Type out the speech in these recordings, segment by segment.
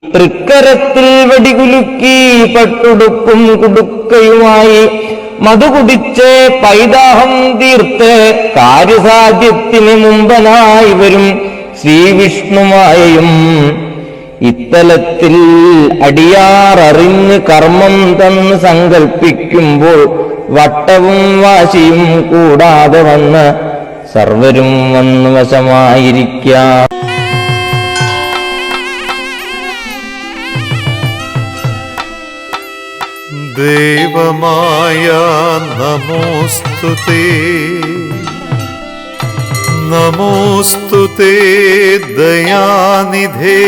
തൃക്കരത്തിൽ വെടികുലുക്കി പട്ടുടുപ്പും കുടുക്കയുമായി മധുകുടിച്ച് പൈതാഹം തീർത്ത് കാര്യസാധ്യത്തിന് മുമ്പനായി വരും ശ്രീവിഷ്ണുമായയും ഇത്തലത്തിൽ അടിയാററിഞ്ഞ് കർമ്മം തന്ന് സങ്കൽപ്പിക്കുമ്പോൾ വട്ടവും വാശിയും കൂടാതെ വന്ന് സർവരും വന്നു വശമായിരിക്കാം. ദേവമായ നമോസ്തുതേ നമോസ്തുതേ ദയാനിധേ.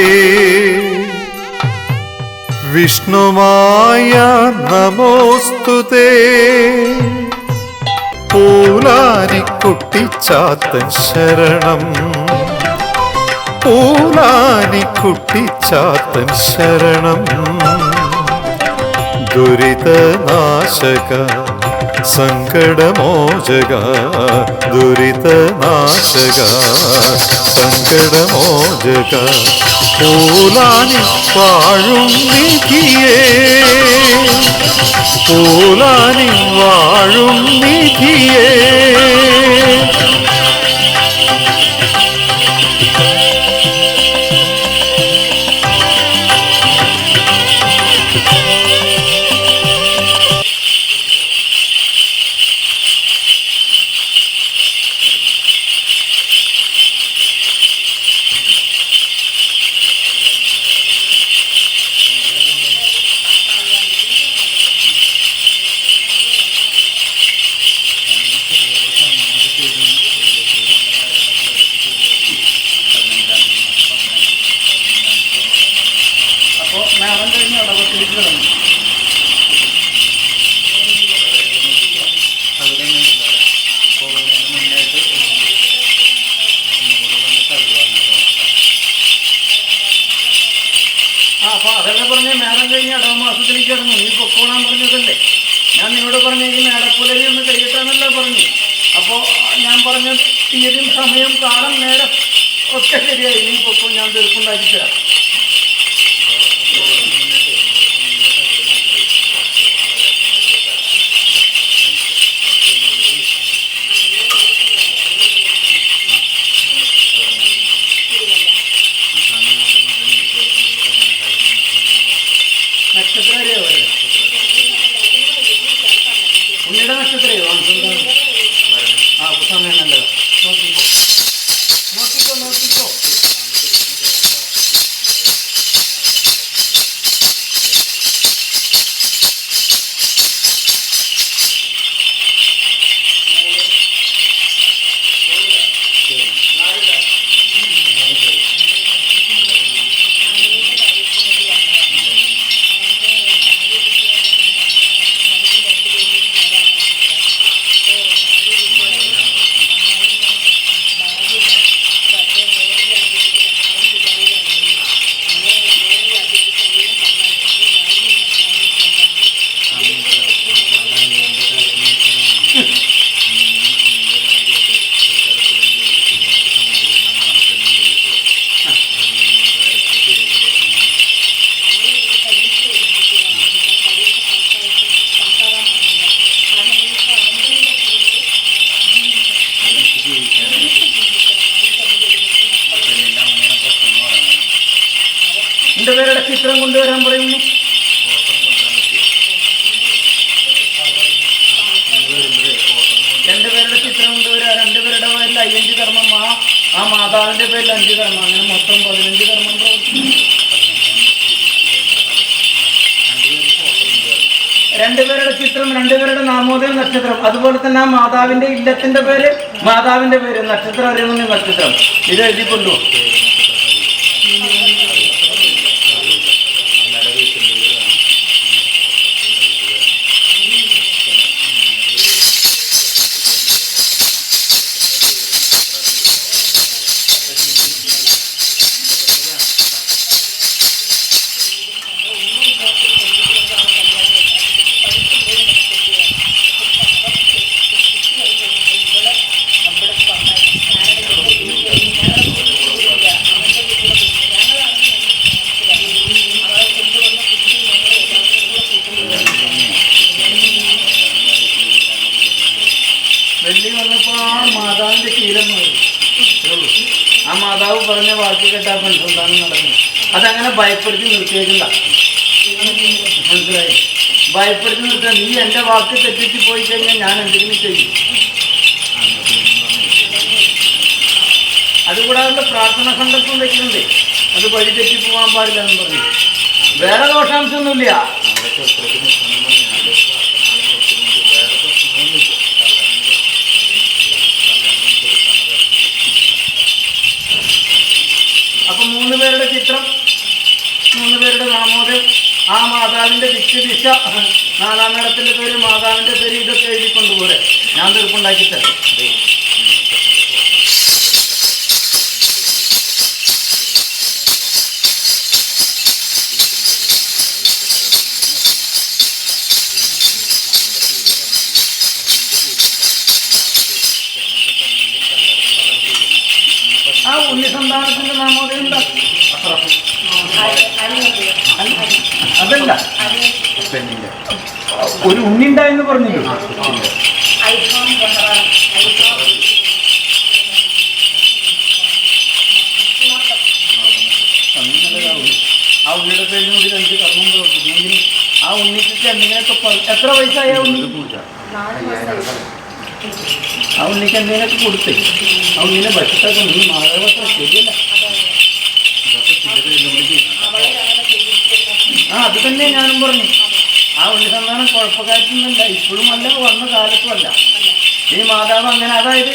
വിഷ്ണുമായ നമോസ്തുതേ പൂലാനിക്കുട്ടിച്ചാത്തൻ ശരണം. പൂലാനിക്കുട്ടിച്ചാത്തൻ ശരണം. ദുരിതനാശക സങ്കടമോചക ദുരിതനാശക സങ്കടമോചക പൂലാനി വാഴും നിധിയേ പൂലാനി വാഴും നിധിയേ. അപ്പോൾ അതല്ലേ പറഞ്ഞ് മേടം കഴിഞ്ഞ് അടവമാസത്തിലേക്ക് ഇറങ്ങും. നീ പൊക്കോളാൻ പറഞ്ഞതല്ലേ. ഞാൻ നിന്നോട് പറഞ്ഞ ഈ മേടപ്പുലരി ഒന്ന് കഴിയട്ടാന്നല്ലേ പറഞ്ഞു. അപ്പോൾ ഞാൻ പറഞ്ഞ തീയതിയും സമയം കാലം നേരം ഒക്കെ ശരിയായി. നീ പൊക്കോ, ഞാൻ തീർപ്പുണ്ടാക്കി തരാം. നക്ഷത്രം അറിയാവോ? ഉണ്ണിയുടെ നക്ഷത്രയോ? ആ സമയം നല്ലത്. നോക്കിക്കോ നോക്കിക്കോ നോക്കിക്കോ. രണ്ടുപേരുടെ ചിത്രം കൊണ്ടുവരാൻ പറയുന്നു. രണ്ടുപേരുടെ ചിത്രം കൊണ്ടുവരാ. രണ്ടുപേരുടെ പേരിൽ 5 കർമ്മം, ആ മാതാവിന്റെ പേരിൽ 5 കർമ്മം, അങ്ങനെ മൊത്തം 15 കർമ്മം പ്രവർത്തിക്കുന്നു. രണ്ടുപേരുടെ ചിത്രം, രണ്ടുപേരുടെ നാമോദയം, നക്ഷത്രം. അതുപോലെ തന്നെ ആ മാതാവിന്റെ ഇല്ലത്തിന്റെ പേര്, മാതാവിന്റെ പേര്, നക്ഷത്രം അറിയുന്ന നക്ഷത്രം ഇത് എഴുതിക്കൊണ്ടു. പറഞ്ഞ വാക്ക് കേട്ടാ പെൺസന്താനം നടക്കുന്നു. അതങ്ങനെ ഭയപ്പെടുത്തി നിർത്തിയേക്കണ്ട, മനസ്സിലായി? ഭയപ്പെടുത്തി നിർത്താൻ നീ എൻ്റെ വാക്ക് തെറ്റിച്ച് പോയി കഴിഞ്ഞാൽ ഞാൻ എന്തെങ്കിലും ചെയ്യും. അതുകൂടാതെ പ്രാർത്ഥന സന്ദർഭം വെക്കുന്നുണ്ട്, അത് വഴി തെറ്റി പോകാൻ പാടില്ല എന്ന് പറഞ്ഞു. വേറെ ദോഷാംശമൊന്നുമില്ല. അപ്പൊ 3 പേരുടെ ചിത്രം, 3 പേരുടെ നാമോദയം, ആ മാതാവിന്റെ ദിശ, 4-ാം മേളത്തിന്റെ പേര്, മാതാവിന്റെ പേര്, ഇതൊക്കെ എഴുതിക്കൊണ്ടുപോലെ ഞാൻ തീർപ്പുണ്ടാക്കി തരാം. ആ ഉണ്ണിസന്താനത്തിന്റെ നാമോദയം എന്താ? അതല്ല, ഒരു ഉണ്ണി ഉണ്ടായെന്ന് പറഞ്ഞില്ലേ? ആ ഉണ്ണിയുടെ പേരിൽ കൂടി എനിക്ക് കർമ്മം പ്രവർത്തിക്കും. ആ ഉണ്ണിക്ക് എന്തെങ്കിലുമൊക്കെ എത്ര വയസ്സായ ഉണ്ണി? ആ ഉണ്ണിക്ക് എന്തെങ്കിലുമൊക്കെ കൊടുത്തേ. ആ ഉണ്ണിനെ ഭക്ഷിട്ടൊക്കെ നീ മാതാവത്ര ശരിയല്ല. ആ അത് തന്നെ ഞാനും പറഞ്ഞു. ആ ഉണ്ണിസന്താനം കുഴപ്പക്കാരൊന്നുമല്ല, ഇപ്പോഴും അല്ല, വന്ന കാലത്തും അല്ല. ഈ മാതാവ് അങ്ങനെ, അതായത്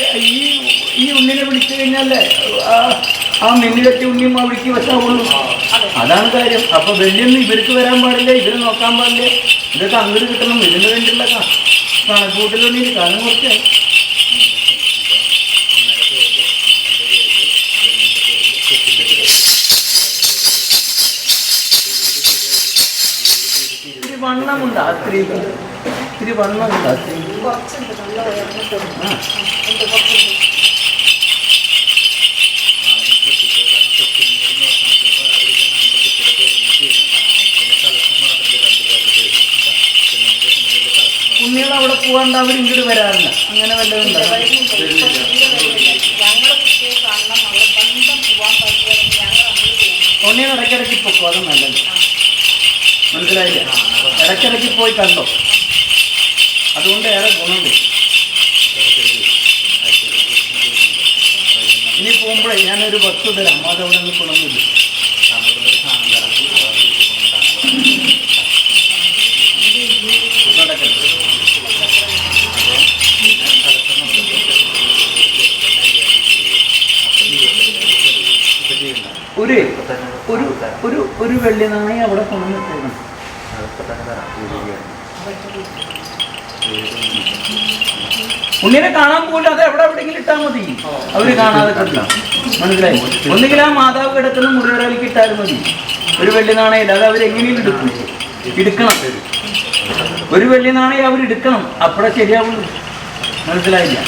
ഈ ഉണ്ണിനെ വിളിച്ചു കഴിഞ്ഞാലേ ആ മിന്നിലെത്തി ഉണ്ണിയും അവിടേക്ക് വെച്ചാവുള്ളൂ. അതാണ് കാര്യം. അപ്പൊ വെള്ളിയൊന്നും ഇവർക്ക് വരാൻ പാടില്ല, ഇവര് നോക്കാൻ പാടില്ല. ഇതൊക്കെ അങ്ങോട്ട് കിട്ടണം. ഇതിന് വേണ്ടിയുള്ള കണക്കൂട്ടിലൊന്നും ഈ കാലം കുറച്ചായി. ഇത്തിരി വണ്ണമുണ്ട് ആ സ്ത്രീക്ക്, ഇത്തിരി വണ്ണമുണ്ട് ആ സ്ത്രീ. കുഞ്ഞുങ്ങൾ അവിടെ പോകാണ്ട് അവർ ഇങ്ങോട്ട് വരാറില്ല. അങ്ങനെ വല്ലതും ഉണ്ണിയെ ഇടയ്ക്കിടയ്ക്ക് പൊക്കോ, അത് നല്ലത്. മനസ്സിലായില്ല? ഇടയ്ക്കിടയ്ക്ക് പോയി കണ്ടോ, അതുകൊണ്ട് ഏറെ ഗുണമുണ്ട്. ഇനി പോകുമ്പോഴേ ഞാനൊരു വസ്തു തരാം, അതവിടെ നിന്ന് ഗുണമില്ല. ഒരു വെള്ളി നാണയം അവിടെ കൊണ്ടുവന്നിട്ടേക്കണം. ഉണ്ണിനെ കാണാൻ പോലും അത് എവിടെയെങ്കിലും ഇട്ടാൽ മതി, അവര് കാണാതെ കിട്ടില്ല. മനസ്സിലായി? ഒന്നുകിൽ ആ മാതാവ് കിടക്കുന്ന മുറിവരയിലേക്ക് ഇട്ടാലും മതി. ഒരു വെള്ളി നാണയം അത് അവരെങ്ങനെയും എടുക്കണം. ഒരു വെള്ളി നാണയം അവരെടുക്കണം, അപ്പോഴേ ശരിയാവുള്ളൂ. മനസ്സിലായില്ല?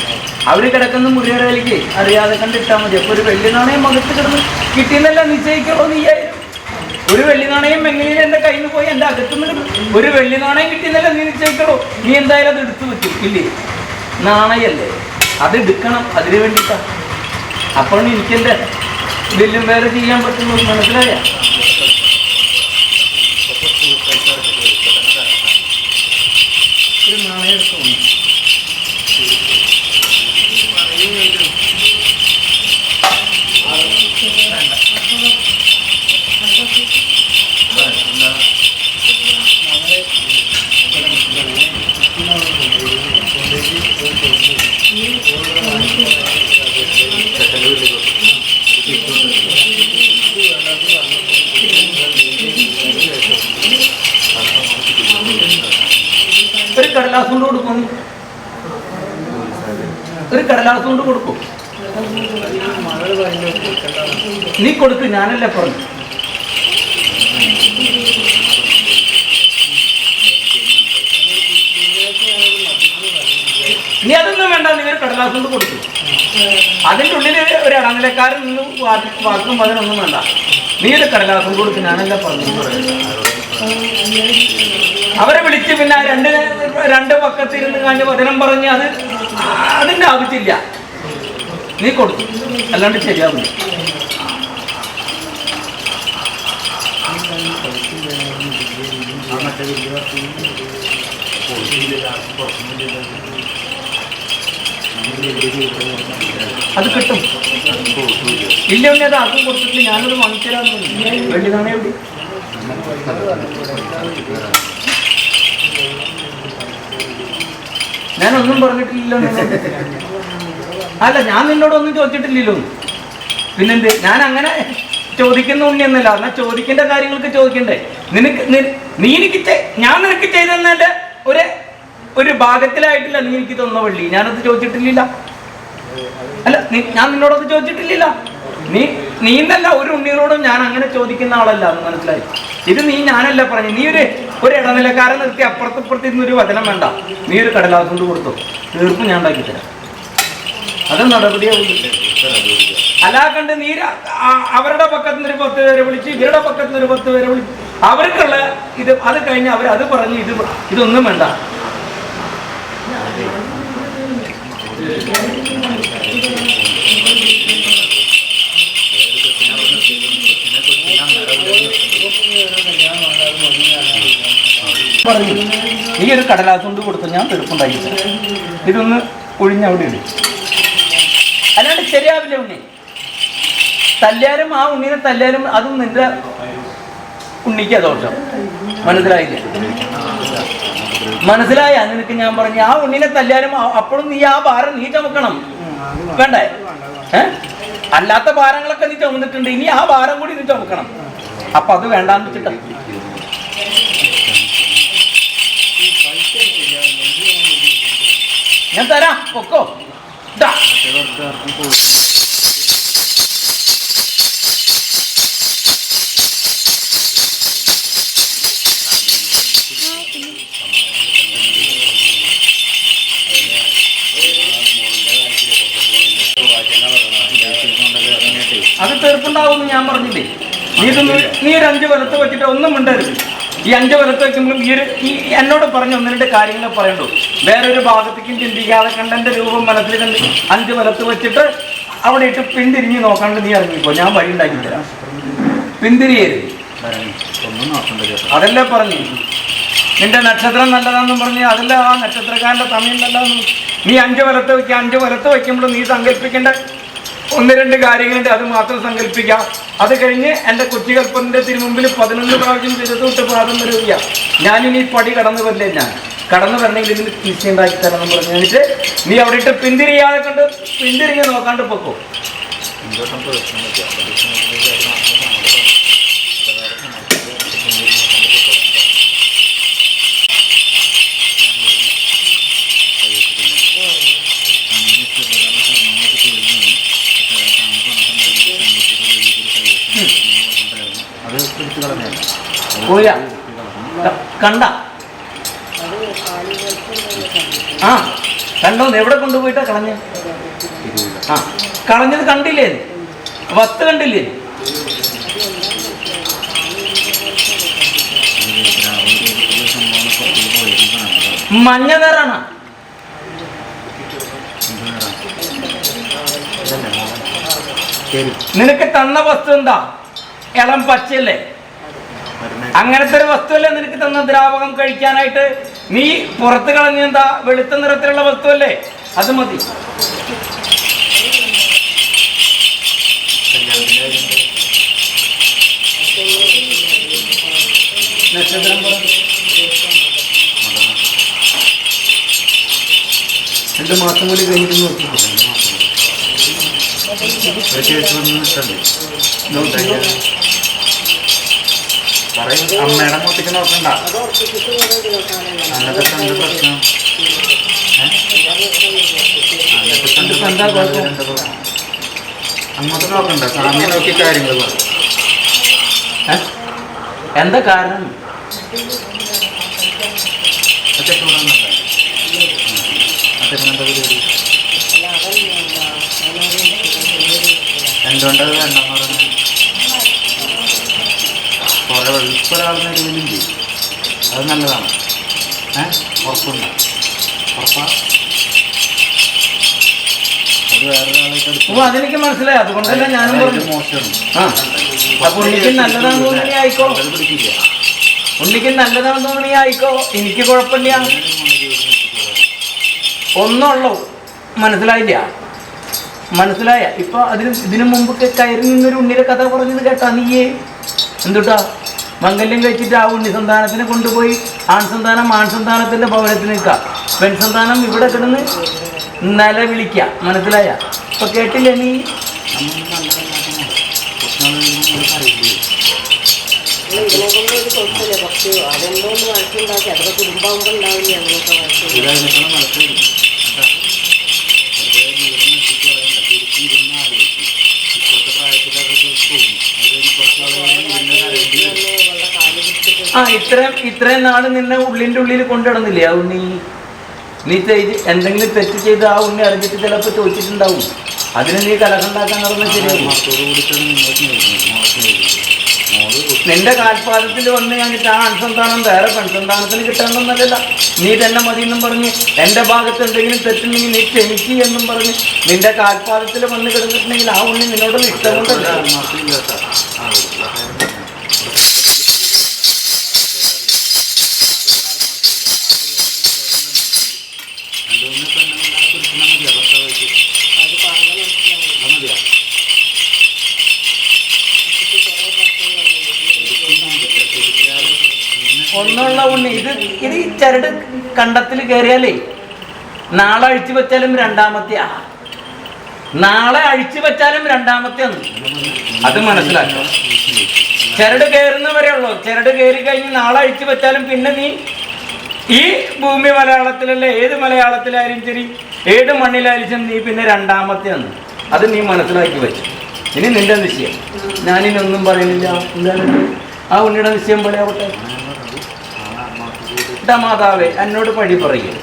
അവർ കിടക്കുന്ന മുറിവരയിലേക്ക് അറിയാതെ കണ്ടിട്ടാൽ മതി. അപ്പൊ ഒരു വെള്ളി നാണയം മുഖത്ത് കിടന്ന് കിട്ടിയെന്നല്ല നിശ്ചയിക്കുള്ളൂ. നീയായിരുന്നു ഒരു വെള്ളി നാണയം എങ്ങനെയും എൻ്റെ കയ്യിൽ നിന്ന് പോയി എൻ്റെ അകത്തുനിന്ന് ഒരു വെള്ളി നാണയം കിട്ടിയെന്നല്ല നീ നിശ്ചയിക്കണോ. നീ എന്തായാലും അത് എടുത്തു വെച്ചു ഇല്ലേ? നാണയല്ലേ, അത് എടുക്കണം. അതിന് വേണ്ടിയിട്ടാണ്. അപ്പോൾ എനിക്കെൻ്റെ വലിയ വേറെ ചെയ്യാൻ പറ്റുന്നു. മനസ്സിലായ? ഒരു നാണയം എടുത്തു. ഒരു കടലാസ് കൊണ്ട് കൊടുക്കും, ഒരു കടലാസ് കൊണ്ട് കൊടുക്കും. നീ കൊടുക്ക്, ഞാനല്ലേ പറഞ്ഞു. നീ അതൊന്നും വേണ്ട, നിങ്ങൾ കടലാസ് കൊണ്ട് കൊടുക്കും. അതിൻ്റെ ഉള്ളിൽ ഒരു ഇടനിലക്കാരൻ നിന്ന് വാക്കും അതിനൊന്നും വേണ്ട. നീ ഒരു കടലാസും കൊടുക്കും, ഞാനല്ല പറഞ്ഞു. അവരെ വിളിച്ച് പിന്നെ രണ്ട് പക്കത്തിരുന്ന് കഴിഞ്ഞ് വചനം പറഞ്ഞ് അതിൻ്റെ ആവശ്യമില്ല. നീ കൊടുക്കും, അല്ലാണ്ട് ശരിയാവില്ല. അത് കിട്ടും. ഇല്ല ഉണ്ണി, അത് ആർക്കും കൊടുത്തിട്ട് ഞാനത് വാങ്ങിത്തരാന്ന് വേണ്ടിയതാണ്. എവിടെ ഞാനൊന്നും പറഞ്ഞിട്ടില്ലല്ലോ. അല്ല, ഞാൻ നിന്നോടൊന്നും ചോദിച്ചിട്ടില്ലല്ലോ. പിന്നെന്ത്? ഞാൻ അങ്ങനെ ചോദിക്കുന്ന ഉണ്ണി എന്നല്ല, എന്നാൽ ചോദിക്കേണ്ട കാര്യങ്ങൾക്ക് ചോദിക്കണ്ടേ. നീ എനിക്ക് ഞാൻ നിനക്ക് ചെയ്തെന്നതിൻ്റെ ഒരു ഭാഗത്തിലായിട്ടില്ല നീ എനിക്ക് തന്ന വള്ളി. ഞാനത് ചോദിച്ചിട്ടില്ല. അല്ല, ഞാൻ നിന്നോടത് ചോദിച്ചിട്ടില്ല. നീ എന്നല്ല ഒരു ഉണ്ണികളോടും ഞാൻ അങ്ങനെ ചോദിക്കുന്ന ആളല്ല, എന്ന് മനസ്സിലായി. ഇത് ഞാനല്ല പറഞ്ഞു. നീ ഒരു ഇടനിലക്കാരൻ നിർത്തി അപ്പുറത്തിപ്പുറത്തിരുന്നൊരു വചനം വേണ്ട. നീ ഒരു കടലാസ് കൊണ്ട് കൊടുത്തു, തീർപ്പ് ഞാൻ ഉണ്ടാക്കി തരാം. അത് നടപടിയാവുന്നു. അല്ലാണ്ട് നീ അവരുടെ പക്കത്ത് നിന്ന് ഒരു 10 പേരെ വിളിച്ച്, ഇവരുടെ പക്കത്ത് നിന്ന് ഒരു 10 പേരെ വിളിച്ച്, അവർക്കുള്ള ഇത് അത് കഴിഞ്ഞ് അത് പറഞ്ഞ് ഇതൊന്നും വേണ്ട. പറഞ്ഞു നീ ഒരു കടലാസ് കൊണ്ട് കൊടുത്തു, ഞാൻ തീർപ്പുണ്ടാക്കി തരാം. ഇതൊന്ന് ഒഴിഞ്ഞവിടെ ഇടും. അല്ലാണ്ട് ശരിയാവില്ല ഉണ്ണി. തല്ലിയാലും ആ ഉണ്ണിനെ തല്ലിയാലും അതും നിന്റെ ഉണ്ണിക്കാ ദോഷം. മനസ്സിലായില്ല? മനസ്സിലായ നിനക്ക്? ഞാൻ പറഞ്ഞു ആ ഉണ്ണിനെ തല്ലിയാലും അപ്പോഴും നീ ആ ഭാരം നീ ചുമക്കണം. വേണ്ടേ? അല്ലാത്ത ഭാരങ്ങളൊക്കെ നീ ചുമന്നിട്ടുണ്ട്, ഇനി ആ ഭാരം കൂടി നീ ചുമക്കണം. അപ്പൊ അത് വേണ്ടാന്ന് വെച്ചിട്ടാ. ഞാൻ തരാം, പൊക്കോ. അത് തീർപ്പുണ്ടാവും ഞാൻ പറഞ്ഞില്ലേ. നീ ഒരു 5 വലത്ത് വെച്ചിട്ട് ഒന്നും മിണ്ടരുത്. ഈ 5 വലത്ത് വെക്കുമ്പോഴും ഈ എന്നോട് പറഞ്ഞ 1-2 കാര്യങ്ങൾ പറയണ്ടു. വേറൊരു ഭാഗത്തേക്കും ചിന്തിക്കാതെ കണ്ടെന്റെ രൂപം മനസ്സിൽ കണ്ട് 5 വലത്ത് വെച്ചിട്ട് അവിടെ ഇട്ട് പിന്തിരിഞ്ഞ് നോക്കാണ്ട് നീ ഇറങ്ങിപ്പോ. ഞാൻ വഴി ഉണ്ടാക്കി തരാം. പിന്തിരിയരുത്. അതല്ലേ പറഞ്ഞു. നിന്റെ നക്ഷത്രം നല്ലതാണെന്നും പറഞ്ഞ് അതല്ല ആ നക്ഷത്രക്കാരന്റെ സമയം നല്ലതെന്നും. നീ 5 വലത്ത് വയ്ക്കുക. 5 വലത്ത് വയ്ക്കുമ്പോൾ നീ സങ്കല്പിക്കേണ്ട 1-2 കാര്യങ്ങളുണ്ട്. അത് മാത്രം സങ്കല്പിക്കാം. അത് കഴിഞ്ഞ് എൻ്റെ കൊച്ചുകൽപ്പൻ്റെ തിരുമുമ്പിൽ 11 പ്രാവശ്യം തിരുത്തോട്ട് പാദം വരിക. ഞാനിനി പടി കടന്നു വരില്ലേ. ഞാൻ കടന്നു വരണമെങ്കിൽ ഇതിന് തീർച്ച ഉണ്ടാക്കി തരണം എന്ന് പറഞ്ഞു കഴിഞ്ഞിട്ട് നീ അവിടെ ഇട്ട് പിന്തിരിയാതെ കണ്ട് പിന്തിരിഞ്ഞ് നോക്കാണ്ട് പൊക്കോ. പോയ കണ്ട കണ്ടോ? എവിടെ കൊണ്ടുപോയിട്ടാ കളഞ്ഞ? കളഞ്ഞത് കണ്ടില്ലേ? വത്ത് കണ്ടില്ലേ? മഞ്ഞ നിറാണ്. നിനക്ക് തന്ന വസ്തു എന്താ? ഇളം പച്ചയല്ലേ? അങ്ങനത്തെ ഒരു വസ്തുവല്ലേ നിനക്ക് തന്ന ദ്രാവകം കഴിക്കാനായിട്ട്? നീ പുറത്ത് കളഞ്ഞെന്താ? വെളുത്ത നിറത്തിലുള്ള വസ്തുവല്ലേ? അത് മതി. നക്ഷത്രം 2 മാസം കൂടി കഴിഞ്ഞിട്ട് നോക്കി. അമ്മയുടെ മുഖത്തേക്ക് നോക്കണ്ട. അങ്ങോട്ട് നോക്കണ്ട. സ്വാമി നോക്കി കാര്യങ്ങൾ പറയും. എന്താ കാരണം? എന്തുകൊണ്ടത് വേണ്ടെന്ന് പറഞ്ഞു? കുറെ വെളുപ്പൊരാളിനെ ഇതിലില്ലേ, അത് നല്ലതാണ്. ഉറപ്പുണ്ട്. ഉറപ്പാ? അത് വേറൊരാളായിട്ട് അതെനിക്ക് മനസ്സിലായി. അതുകൊണ്ടല്ല ഞാനും പറഞ്ഞു മോശമാണ്. അപ്പൊ എനിക്ക് നല്ലതാണെന്ന് ആയിക്കോ. പിടിക്കില്ല. ഉണ്ണിക്ക് നല്ലതാണെന്ന് തോന്നി ആയിക്കോ, എനിക്ക് കുഴപ്പമില്ല. ഒന്നുള്ളൂ, മനസ്സിലായില്ല? മനസ്സിലായ? ഇപ്പൊ ഇതിനു മുമ്പ് കയറി നിന്നൊരു ഉണ്ണിയുടെ കഥ പറഞ്ഞത് കേട്ടാ നീയേ? എന്തുട്ടാ മംഗല്യം കഴിച്ചിട്ട് ആ ഉണ്ണി സന്താനത്തിനെ കൊണ്ടുപോയി ആൺസന്താനത്തിന്റെ ഭവനത്തിൽ നിൽക്കാം, പെൺസന്താനം ഇവിടെ കിടന്ന് നിലവിളിക്ക. മനസ്സിലായ? ഇപ്പൊ കേട്ടില്ലേ നീ? ഇത്രയും നാള് നിന്നെ ഉള്ളിന്റെ ഉള്ളിൽ കൊണ്ടിടന്നില്ലേ ആ ഉണ്ണി? നീ എന്തെങ്കിലും തെറ്റ് ചെയ്ത് ആ ഉണ്ണി അറിഞ്ഞിട്ട് ചിലപ്പോ ചോദിച്ചിട്ടുണ്ടാവും. അതിന് നീ കലഹുണ്ടാക്കാൻ നടന്ന ശരിയാവും. നിന്റെ കാൽപാദത്തിൽ വന്ന് കഴിഞ്ഞിട്ട് ആ ആൺസന്താനം വേറെ പെൺസന്താനത്തിന് കിട്ടാണ്ടെന്നല്ല. നീ തന്നെ മതി എന്നും പറഞ്ഞ് എന്റെ ഭാഗത്ത് എന്തെങ്കിലും തെറ്റുണ്ടെങ്കിൽ നീ ക്ഷമിക്ക് എന്നും പറഞ്ഞ് നിന്റെ കാൽപാദത്തിൽ വന്ന് കിടന്നിട്ടുണ്ടെങ്കിൽ ആ ഉണ്ണി നിന്നോട് ഇഷ്ടം കൊണ്ടല്ല. ഒന്നുള്ള ഉണ്ണി ഇത് ഈ ചരട് കണ്ടത്തിൽ കയറിയാലേ നാളെ അഴിച്ചു വെച്ചാലും രണ്ടാമത്തെയാ, നാളെ അഴിച്ചു വെച്ചാലും രണ്ടാമത്തെയാണ്. അത് മനസ്സിലാക്കുക. ചരട് കയറുന്നവരെ ഉള്ളൂ. ചരട് കയറി കഴിഞ്ഞ് നാളെ അഴിച്ചു വെച്ചാലും പിന്നെ നീ ഈ ഭൂമി മലയാളത്തിലല്ല, ഏത് മലയാളത്തിലായാലും ശരി, ഏത് മണ്ണിലായാലും നീ പിന്നെ രണ്ടാമത്തെയാണ്. അത് നീ മനസ്സിലാക്കി വെച്ചു. ഇനി നിന്റെ നിശ്ചയം, ഞാനിനൊന്നും പറയുന്നില്ല. എന്തായാലും ആ ഉണ്ണിയുടെ നിശ്ചയം പോലെ ആവട്ടെ. മാതാവേ എന്നോട് പഴി പറയുക,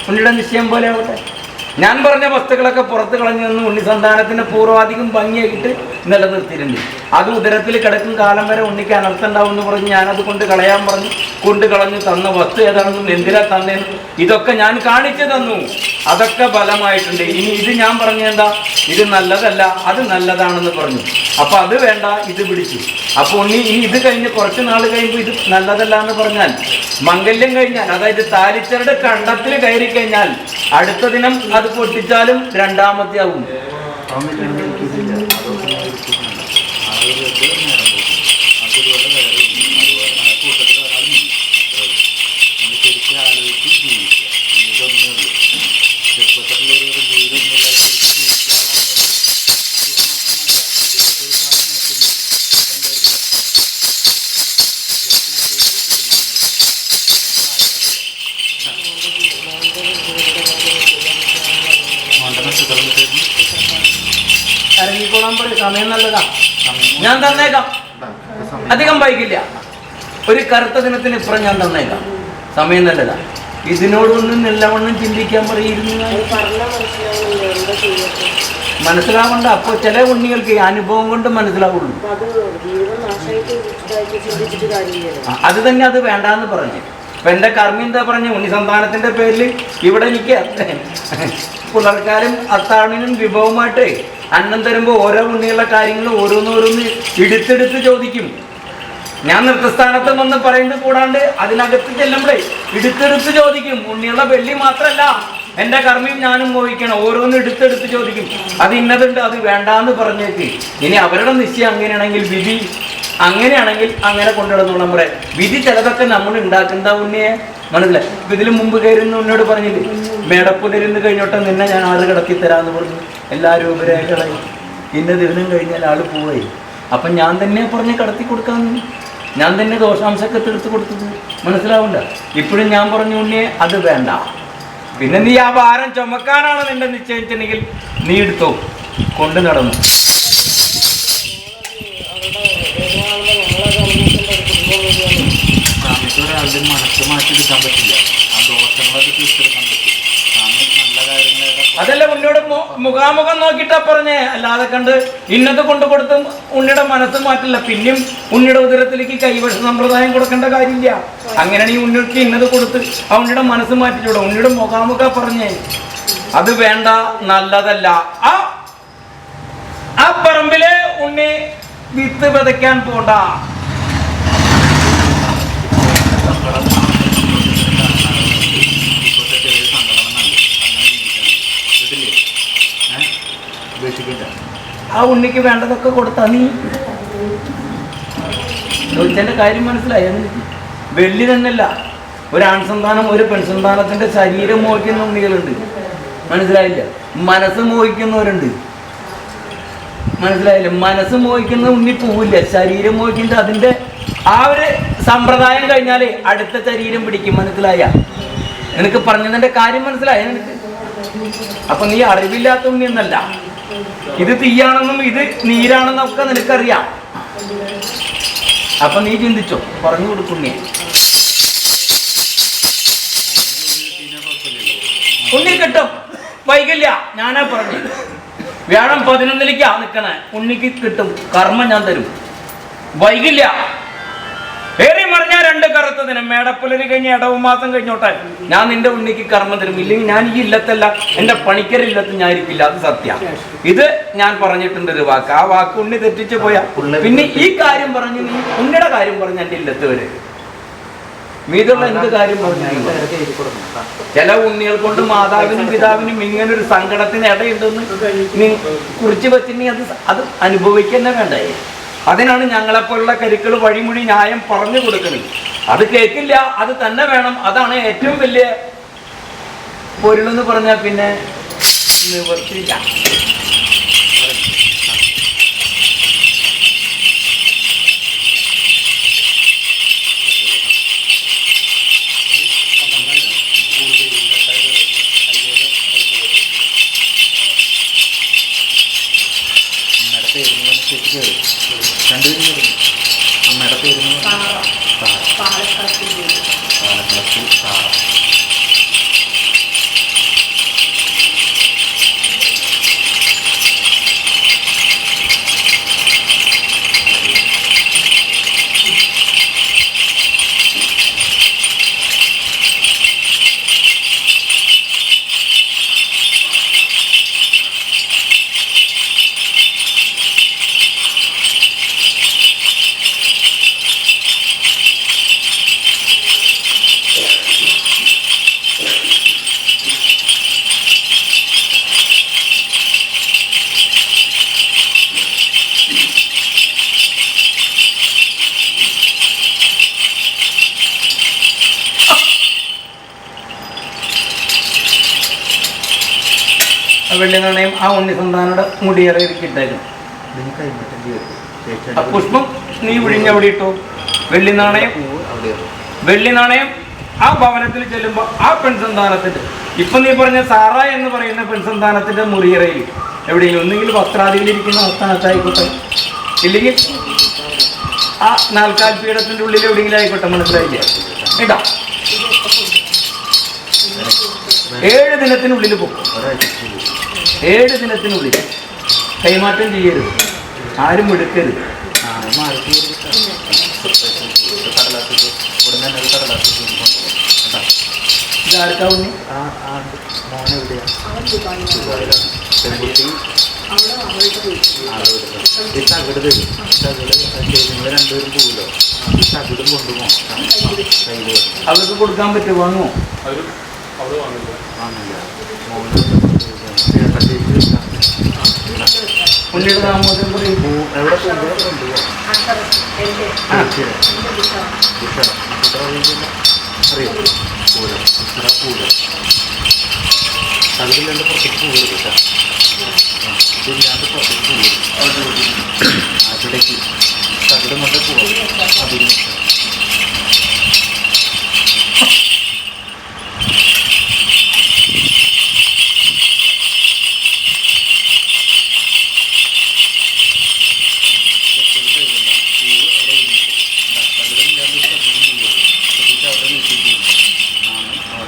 ഉണ്ണിയുടെ നിശ്ചയം പോലെ ആവട്ടെ. ഞാൻ പറഞ്ഞ വസ്തുക്കളൊക്കെ പുറത്ത് കളഞ്ഞു നിന്ന് ഉണ്ണി സന്താനത്തിന് പൂർവാധികം ഭംഗിയായിട്ട് നിലനിർത്തിയിട്ടുണ്ട്. അത് ഉദരത്തിൽ കിടക്കും കാലം വരെ ഉണ്ണിക്ക് അനർത്ഥം ഉണ്ടാവും എന്ന് പറഞ്ഞ് ഞാനത് കൊണ്ട് കളയാൻ പറഞ്ഞു. കൊണ്ട് കളഞ്ഞു. തന്ന വസ്തു ഏതാണെന്നും എന്തിനാ തന്നേന്ന് ഇതൊക്കെ ഞാൻ കാണിച്ചു തന്നു. അതൊക്കെ ഫലമായിട്ടുണ്ട്. ഇനി ഇത് ഞാൻ പറഞ്ഞെന്താ, ഇത് നല്ലതല്ല അത് നല്ലതാണെന്ന് പറഞ്ഞു. അപ്പൊ അത് വേണ്ട, ഇത് പിടിച്ചു. അപ്പൊ ഉണ്ണി ഇനി ഇത് കഴിഞ്ഞ് കുറച്ച് നാൾ കഴിയുമ്പോൾ ഇത് നല്ലതല്ല എന്ന് പറഞ്ഞാൽ, മംഗല്യം കഴിഞ്ഞാൽ, അതായത് താലിച്ചരുടെ കണ്ടത്തിൽ കയറി കഴിഞ്ഞാൽ അടുത്ത ദിനം അത് പൊട്ടിച്ചാലും രണ്ടാമത്തെ ആവും. ഇറങ്ങിക്കോളാൻ പറയും. സമയം നല്ലതാ, ഞാൻ തന്നേക്കാം. അധികം വൈകില്ല. ഒരു കറുത്ത ദിനത്തിന് ഇപ്പുറം ഞാൻ തന്നേക്കാം. സമയം നല്ലതാ. ഇതിനോടൊന്നും നല്ലവണ്ണം ചിന്തിക്കാൻ പറയുന്നു. മനസ്സിലാവണ്ട. അപ്പോൾ ചില ഉണ്ണികൾക്ക് ഈ അനുഭവം കൊണ്ട് മനസ്സിലാവുള്ളൂ. അത് തന്നെ അത് വേണ്ടാന്ന് പറഞ്ഞു. അപ്പൊ എന്റെ കർമ്മി എന്താ പറഞ്ഞു, ഉണ്ണി സന്താനത്തിന്റെ പേരിൽ ഇവിടെ എനിക്ക് പുലർക്കാലം അത്താണിനും വിഭവമായിട്ട് അന്നം തരുമ്പോൾ ഓരോ ഉണ്ണികളുടെ കാര്യങ്ങൾ ഓരോന്നോരോന്ന് എടുത്തെടുത്ത് ചോദിക്കും. ഞാൻ നൃത്തസ്ഥാനത്ത് വന്ന് പറയുന്നത് കൂടാണ്ട് അതിനകത്ത് ചെല്ലുമ്പോഴേ എടുത്തെടുത്ത് ചോദിക്കും. ഉണ്ണിയുള്ള വെള്ളി മാത്രമല്ല, എന്റെ കർമ്മിയും ഞാനും മോഹിക്കണം. ഓരോന്ന് എടുത്തെടുത്ത് ചോദിക്കും. അത് ഇന്നതുണ്ട്, അത് വേണ്ടാന്ന് പറഞ്ഞേക്ക്. ഇനി അവരുടെ നിശ്ചയം അങ്ങനെയാണെങ്കിൽ, വിധി അങ്ങനെയാണെങ്കിൽ അങ്ങനെ കൊണ്ടുവരുന്നു. നമ്മുടെ വിധി ചിലതൊക്കെ നമ്മൾ ഉണ്ടാക്കുന്ന ഉണ്ണിയെ മനസ്സിലായി. ഇപ്പൊ ഇതിന് മുമ്പ് കയറുന്ന ഉന്നോട് പറഞ്ഞില്ലേ, മേടപ്പുലരുന്ന് കഴിഞ്ഞോട്ടെ നിന്നെ ഞാൻ ആറ് കിടക്കി തരാമെന്ന് പറഞ്ഞു. എല്ലാവരും ഉപരേഖകളായി. ഇന്ന ദിവസം കഴിഞ്ഞാൽ ആള് പോയി. അപ്പം ഞാൻ തന്നെ പറഞ്ഞ് കടത്തി കൊടുക്കാമെന്ന്, ഞാൻ തന്നെ ദോഷാംശമൊക്കെ തീർത്ത് കൊടുത്തത്. മനസ്സിലാവണ്ട. ഇപ്പോഴും ഞാൻ പറഞ്ഞു ഉണ്ണിയെ അത് വേണ്ട. പിന്നെ നീ ആ ഭാരം ചുമക്കാനാണ് നിന്റെ നിശ്ചയിച്ചിട്ടുണ്ടെങ്കിൽ നീ എടുത്തോ, കൊണ്ട് നടന്നു. ഒരാളുടെ മനസ്സ് മാറ്റിയെടുക്കാൻ പറ്റില്ല. ആ ദോഷങ്ങളൊക്കെ തീർത്തെടുക്കാൻ പറ്റും. നല്ല കാര്യങ്ങൾ അതല്ല ഉണ്ണിയോട് മുഖാമുഖം നോക്കിയിട്ടാ പറഞ്ഞേ, അല്ലാതെ കണ്ട് ഇന്നത് കൊണ്ട് കൊടുത്ത് ഉണ്ണിയുടെ മനസ്സ് മാറ്റില്ല. പിന്നെയും ഉണ്ണിയുടെ ഉദരത്തിലേക്ക് കൈവശ സമ്പ്രദായം കൊടുക്കേണ്ട കാര്യമില്ല. അങ്ങനെയാണ് ഈ ഉണ്ണിക്ക് ഇന്നത് കൊടുത്ത് ആ ഉണ്ണിയുടെ മനസ്സ് മാറ്റിച്ചൂടെ. ഉണ്ണിയുടെ മുഖാമുഖ പറഞ്ഞേ അത് വേണ്ട, നല്ലതല്ല. ആ പറമ്പില് ഉണ്ണി വിത്ത് വിതയ്ക്കാൻ പോണ്ട. ആ ഉണ്ണിക്ക് വേണ്ടതൊക്കെ കൊടുത്താ നീ ചോദിച്ചതിന്റെ കാര്യം മനസ്സിലായി. വെള്ളി തന്നെയല്ല, ഒരു ആൺസന്താനം ഒരു പെൺസന്താനത്തിന്റെ ശരീരം മോഹിക്കുന്ന ഉണ്ണികളുണ്ട്, മനസ്സിലായില്ല. മനസ്സ് മോഹിക്കുന്നവരുണ്ട്, മനസ്സിലായില്ല. മനസ്സ് മോഹിക്കുന്ന ഉണ്ണി പോവില്ല, ശരീരം മോഹിക്കുന്നത് അതിന്റെ ആ ഒരു സമ്പ്രദായം കഴിഞ്ഞാലേ അടുത്ത ശരീരം പിടിക്കും, മനസ്സിലായ? എനിക്ക് പറഞ്ഞതിന്റെ കാര്യം മനസ്സിലായ നിനക്ക്? അപ്പൊ നീ അറിവില്ലാത്ത ഉണ്ണി എന്നല്ല, ഇത് തീയാണെന്നും ഇത് നീരാണെന്നും ഒക്കെ നിനക്കറിയാം. അപ്പൊ നീ ചിന്തിച്ചോ, പറഞ്ഞു കൊടുക്കുന്നേ. ഉണ്ണി കിട്ടും, വൈകില്ല. ഞാനാ പറഞ്ഞു, വ്യാഴം 11-ലേക്കാ നിൽക്കണേ. ഉണ്ണിക്ക് കിട്ടും, കർമ്മം ഞാൻ തരും, വൈകില്ല. ഏറി മറിഞ്ഞ 2 കറുത്ത ദിനം, മേടപ്പുലരി കഴിഞ്ഞ് ഇടവും മാസം കഴിഞ്ഞോട്ടെ ഞാൻ നിന്റെ ഉണ്ണിക്ക് കർമ്മം തരും. ഇല്ലെങ്കിൽ ഞാൻ ഈ ഇല്ലത്തല്ല, എന്റെ പണിക്കരില്ലത്ത് ഞാൻ ഇരിക്കില്ല, അത് സത്യ. ഇത് ഞാൻ പറഞ്ഞിട്ടുണ്ട് ഒരു വാക്ക്, ആ വാക്ക് ഉണ്ണി തെറ്റിച്ച് പോയാ പിന്നെ ഈ കാര്യം പറഞ്ഞു, നീ ഉണ്ണിയുടെ കാര്യം പറഞ്ഞു എന്റെ ഇല്ലത്ത് വരെ മീതുള്ള എന്ത് കാര്യം പറഞ്ഞു. ചില ഉണ്ണികൾ കൊണ്ട് മാതാവിനും പിതാവിനും ഇങ്ങനെ ഒരു സങ്കടത്തിന് ഇടയുണ്ടെന്ന് നീ കുറിച്ച് വെച്ചിട്ടുണ്ടെങ്കിൽ അത് അനുഭവിക്കന്നെ വേണ്ടേ? അതിനാണ് ഞങ്ങളെപ്പോലുള്ള കരുക്കൾ വഴിമുഴി ന്യായം പറഞ്ഞു കൊടുക്കുന്നത്. അത് കേൾക്കില്ല, അത് തന്നെ വേണം. അതാണ് ഏറ്റവും വലിയ പൊരുളെന്ന് പറഞ്ഞാൽ പിന്നെ നിവർത്തിയില്ല. അമ്മയുടെ പേര് വെള്ളി നാണയം ആ ഉണ്ണി സന്താനയുടെ മുടിയേറെ ഇരിക്കിട്ടായിരുന്നു. പുഷ്പം നീ വിഴിഞ്ഞവിടെ ഇട്ടു. വെള്ളി നാണയം ആ ഭവനത്തിൽ ചെല്ലുമ്പോൾ ആ പെൺസന്താനത്തിന്റെ, ഇപ്പൊ നീ പറഞ്ഞ സാറ എന്ന് പറയുന്ന പെൺസന്താനത്തിന്റെ മുറിയറയിൽ എവിടെയെങ്കിലും ഒന്നെങ്കിലും വസ്ത്രാദിയിലിരിക്കുന്ന സ്ഥാനത്തായിക്കോട്ടെ, ഇല്ലെങ്കിൽ ആ നാൽക്കാൽ പീഠത്തിന്റെ ഉള്ളിൽ എവിടെയെങ്കിലും ആയിക്കോട്ടെ, മനസ്സിലായില്ല കേട്ടോ. 7 ദിനത്തിനുള്ളിൽ പോകും. 7 ദിനത്തിനുള്ളിൽ കൈമാറ്റം ചെയ്യരുത്, ആരും എടുക്കരുത്. ഇതാർക്കാ ഉണ്ണി? അവർക്ക് കൊടുക്കാൻ പറ്റുമോ? വാങ്ങുമോ? ഉണ്ണിയുടെ താമസം പറയും. തകിടില്ലാണ്ട് പുറത്തേക്ക് പോകരുത് കേട്ടോ. ഇതില്ലാണ്ട് പുറത്തേക്ക് പോകരുത്. അവിടേക്ക് തകിട് കൊണ്ട് പോവാം. അതിന്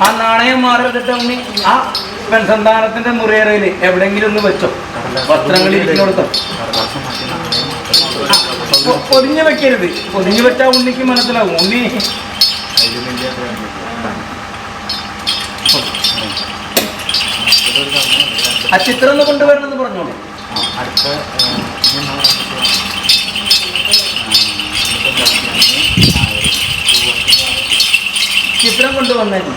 ആ നാണയം മാറിയിട്ട് ഉണ്ണി ആ പെൺസന്താനത്തിന്റെ മുറിയറയിൽ എവിടെയെങ്കിലും ഒന്ന് വെച്ചോ, വസ്ത്രങ്ങൾ ഇരിക്കുന്നിടത്തോ. പൊതിഞ്ഞു വെക്കരുത്, പൊതിഞ്ഞു വെച്ചാൽ ഉണ്ണിക്ക് മനസ്സിലാവും. ഉണ്ണി ആ ചിത്രം ഒന്ന് കൊണ്ടുവരണമെന്ന് പറഞ്ഞോളൂ. ചിത്രം കൊണ്ടുവന്നേക്കും.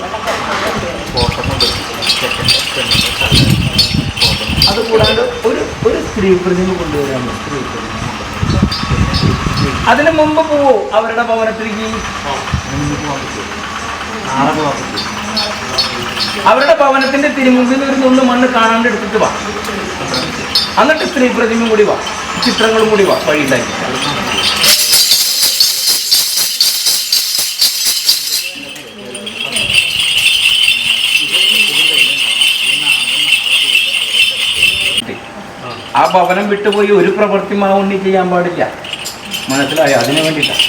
അത് കൂടാണ്ട് ഒരു ഒരു സ്ത്രീ പ്രതിമ കൊണ്ടുവരാൻ സ്ത്രീ പ്രതിമ അതിന് മുമ്പ് പോവോ അവരുടെ ഭവനത്തിലേക്ക്? അവരുടെ ഭവനത്തിന്റെ തിരുമുമ്പിൽ ഒരു നുള്ളു മണ്ണ് കാണാണ്ട് എടുത്തിട്ട് വാ. എന്നിട്ട് സ്ത്രീ പ്രതിമയും കൂടി വാ, ചിത്രങ്ങളും കൂടി വാ, വഴിയുണ്ടാക്കി. ആ ഭവനം വിട്ടുപോയി ഒരു പ്രവൃത്തി മാവുണ്ണി ചെയ്യാൻ പാടില്ല. മനസ്സിലായോ? അതിനു വേണ്ടിയിട്ടാണ്.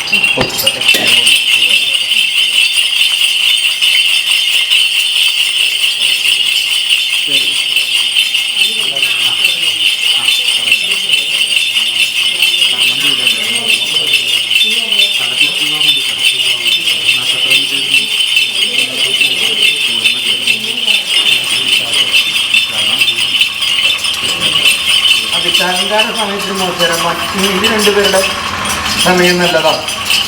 അധികാര സമയത്തിന് മോശം ഇത് രണ്ടുപേരുടെ സമയം നല്ലതാണ്.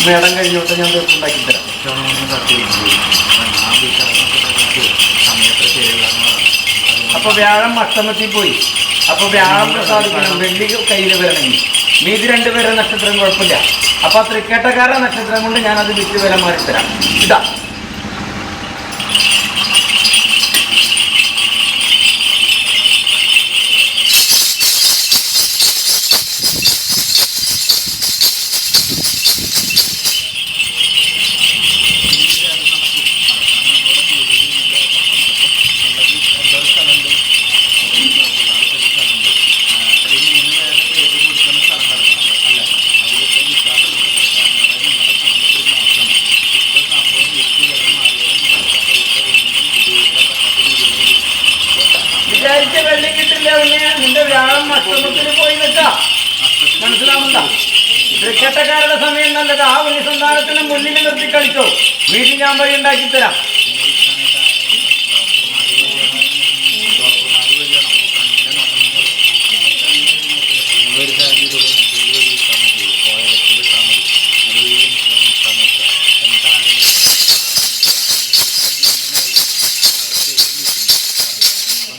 മേടം കഴിഞ്ഞോട്ട് ഞാൻ തീർപ്പുണ്ടാക്കി തരാം. അപ്പൊ വ്യാഴം അഷ്ടമത്തിൽ പോയി. അപ്പൊ വ്യാഴം പ്രസാദിക്കണം, വെള്ളി കയ്യിൽ വരണമെങ്കിൽ മീതി രണ്ടുപേരുടെ നക്ഷത്രം കുഴപ്പമില്ല. അപ്പൊ ആ തൃക്കേട്ടക്കാരുടെ നക്ഷത്രം കൊണ്ട് ഞാനത് വിറ്റ് വില മാറിത്തരാം. ഇതാ വിചാരിച്ച വെള്ളി കിട്ടില്ല. നിന്റെ വ്യാഴം അഷ്ടമത്തിൽ പോയി നിൽക്കാം. മനസ്സിലാവുന്നുണ്ടോ? തൃക്കേട്ടക്കാരുടെ സമയം നല്ലത്. ആ ഉണ്ണി സന്താനത്തിന് മുന്നിൽ നിർത്തി കളിച്ചോ. വീട്ടിൽ ഞാൻ വഴി ഉണ്ടാക്കി തരാം.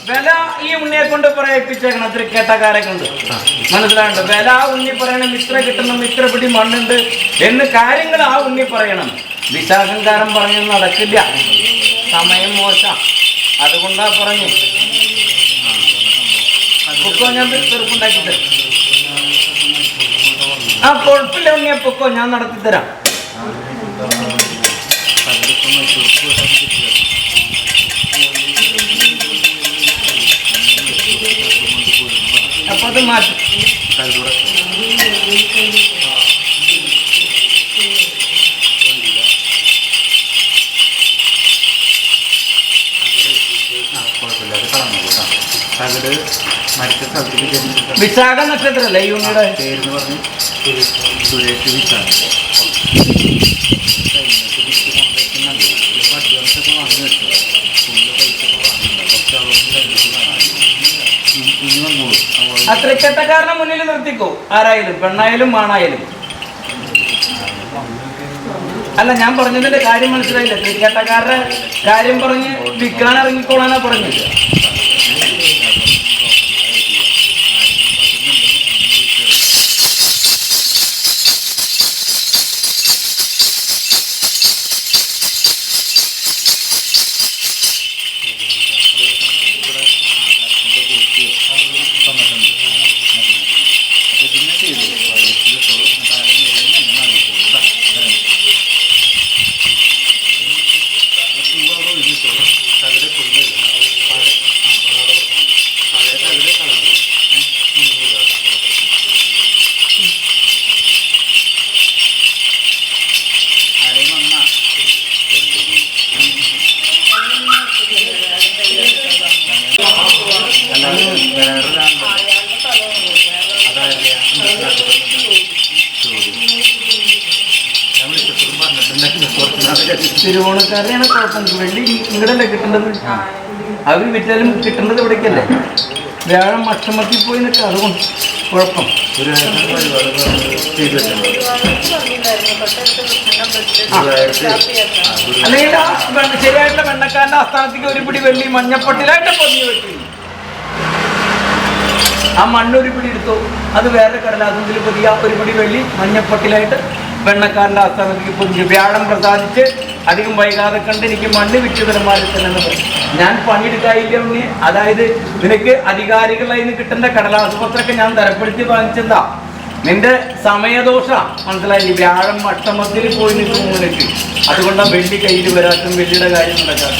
വില ഈ ഉണ്ണിയെ കൊണ്ട് പറയിപ്പിച്ചേക്കണം, തൃക്കേട്ടക്കാരെ കൊണ്ട്. മനസ്സിലാവുന്നുണ്ട്? വില ആ ഉണ്ണി പറയണം. ഇത്ര കിട്ടണം, ഇത്ര പിടി മണ്ണുണ്ട് എന്ന് കാര്യങ്ങൾ ആ ഉണ്ണി പറയണം. വിശാഖങ്കാരം പറഞ്ഞു നടക്കില്ല, സമയം മോശം. അതുകൊണ്ടാ പറഞ്ഞു പൊക്കോ, ഞാൻ തീർപ്പുണ്ടാക്കി തരാം. ആ കുഴപ്പമില്ല ഉണ്ണിയെ, പൊക്കോ, ഞാൻ നടത്തി തരാം. അപ്പൊ അത് മാറ്റും. വിശാഖ നക്ഷത്രല്ലേ ഈ ഉണ്ണിയുടെ പേരെന്ന് പറഞ്ഞ് സുരേഷ് വിശാഖ. അഡ്വാൻസൊക്കെ വാങ്ങി വെച്ചു. ഫുള്ള് പൈസ ഒക്കെ വാങ്ങുന്നുണ്ട്. ആ തൃക്കേട്ടക്കാരനെ മുന്നിൽ നിർത്തിക്കോ. ആരായാലും, പെണ്ണായാലും ആണായാലും. അല്ല, ഞാൻ പറഞ്ഞതിന്റെ കാര്യം മനസ്സിലായില്ല. തൃക്കേട്ടക്കാരുടെ കാര്യം പറഞ്ഞ് വിൽക്കാൻ ഇറങ്ങിക്കോളാനാ പറഞ്ഞത്. തിരുവോണക്കാരെയാണ് കുഴപ്പം. വെള്ളി ഇങ്ങടല്ലേ കിട്ടേണ്ടത്. അവർ വിറ്റാലും കിട്ടേണ്ടത് ഇവിടേക്കല്ലേ. വ്യാഴം അഷ്ടമത്തിൽ പോയി നിൽക്കുക, അതുകൊണ്ട് കുഴപ്പം. അല്ലെങ്കിൽ ശരിയായിട്ടുള്ള വെണ്ണക്കാരൻ്റെ ആസ്ഥാനത്തേക്ക് ഒരു പിടി വെള്ളി മഞ്ഞപ്പൊട്ടിലായിട്ട് പൊതിഞ്ഞു വെച്ചു. ആ മണ്ണ് ഒരു പിടി എടുത്തു, അത് വേറെ കടലാസത്തിൽ പുതിയ ഒരു പിടി വെള്ളി മഞ്ഞപ്പൊട്ടിലായിട്ട് വെണ്ണക്കാരൻ്റെ ആസ്ഥാനത്തേക്ക് പൊതിഞ്ഞു. വ്യാഴം പ്രസാദിച്ച് അധികം വൈകാതെ കണ്ട് എനിക്ക് മണ്ണ് വിറ്റ് പെരുമാറിത്തന്നെന്ന് പറയും. ഞാൻ പണിയെടുക്കായില്ല ഉണ്ണി. അതായത് നിനക്ക് അധികാരികളായി നിന്ന് കിട്ടുന്ന കടലാസ് പത്രമൊക്കെ ഞാൻ തരപ്പെടുത്തി വാങ്ങിച്ചെന്താ, നിന്റെ സമയദോഷ മനസ്സിലായില്ലേ? വ്യാഴം അഷ്ടമത്തിൽ പോയി നിൽക്കും നിനക്ക്. അതുകൊണ്ടാണ് വെള്ളി കയ്യിൽ വരാത്തും വെള്ളിയുടെ കാര്യം നടക്കാറ്.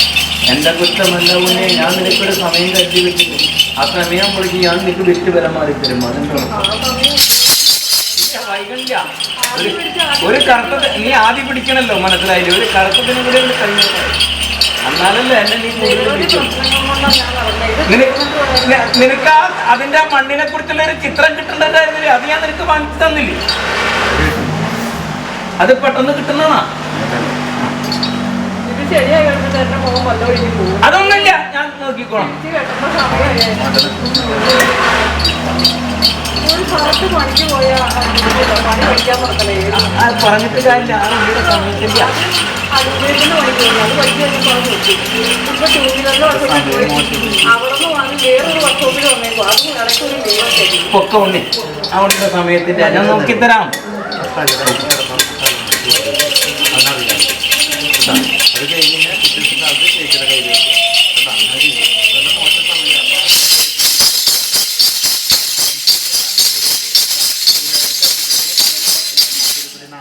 എൻ്റെ കുറ്റമല്ല ഉണ്ണി, ഞാൻ നിനക്കൊരു സമയം കരുതി വെച്ചിട്ട് ആ സമയം വിളിച്ച് ഞാൻ നിനക്ക് വിറ്റ് പെരുമാറി തരും. വൈകല്യ ഒരു കറുത്ത നീ ആദ്യം പിടിക്കണല്ലോ, മനസ്സിലായില്ലേ? ഒരു കറുത്തതിനും കൂടെ കഴിഞ്ഞ എന്നാലല്ലേ എന്നെ നീ നിനക്ക് അതിന്റെ മണ്ണിനെ കുറിച്ചുള്ള ഒരു ചിത്രം കിട്ടേണ്ടതായിരുന്നില്ലേ? അത് ഞാൻ നിനക്ക് വാങ്ങിച്ചു തന്നില്ലേ? അത് പെട്ടെന്ന് കിട്ടുന്നതാ. അതൊന്നുമില്ല, ഞാൻ നോക്കിക്കോളാം. പറഞ്ഞിട്ട് കാര്യമില്ല, ആ ഉള്ളിയുടെ സമയത്തില്ല. പൊക്ക ഉണ്ണി ആ ഉള്ളിയുടെ സമയത്തിന്റെ ഞാൻ നോക്കിത്തരാം.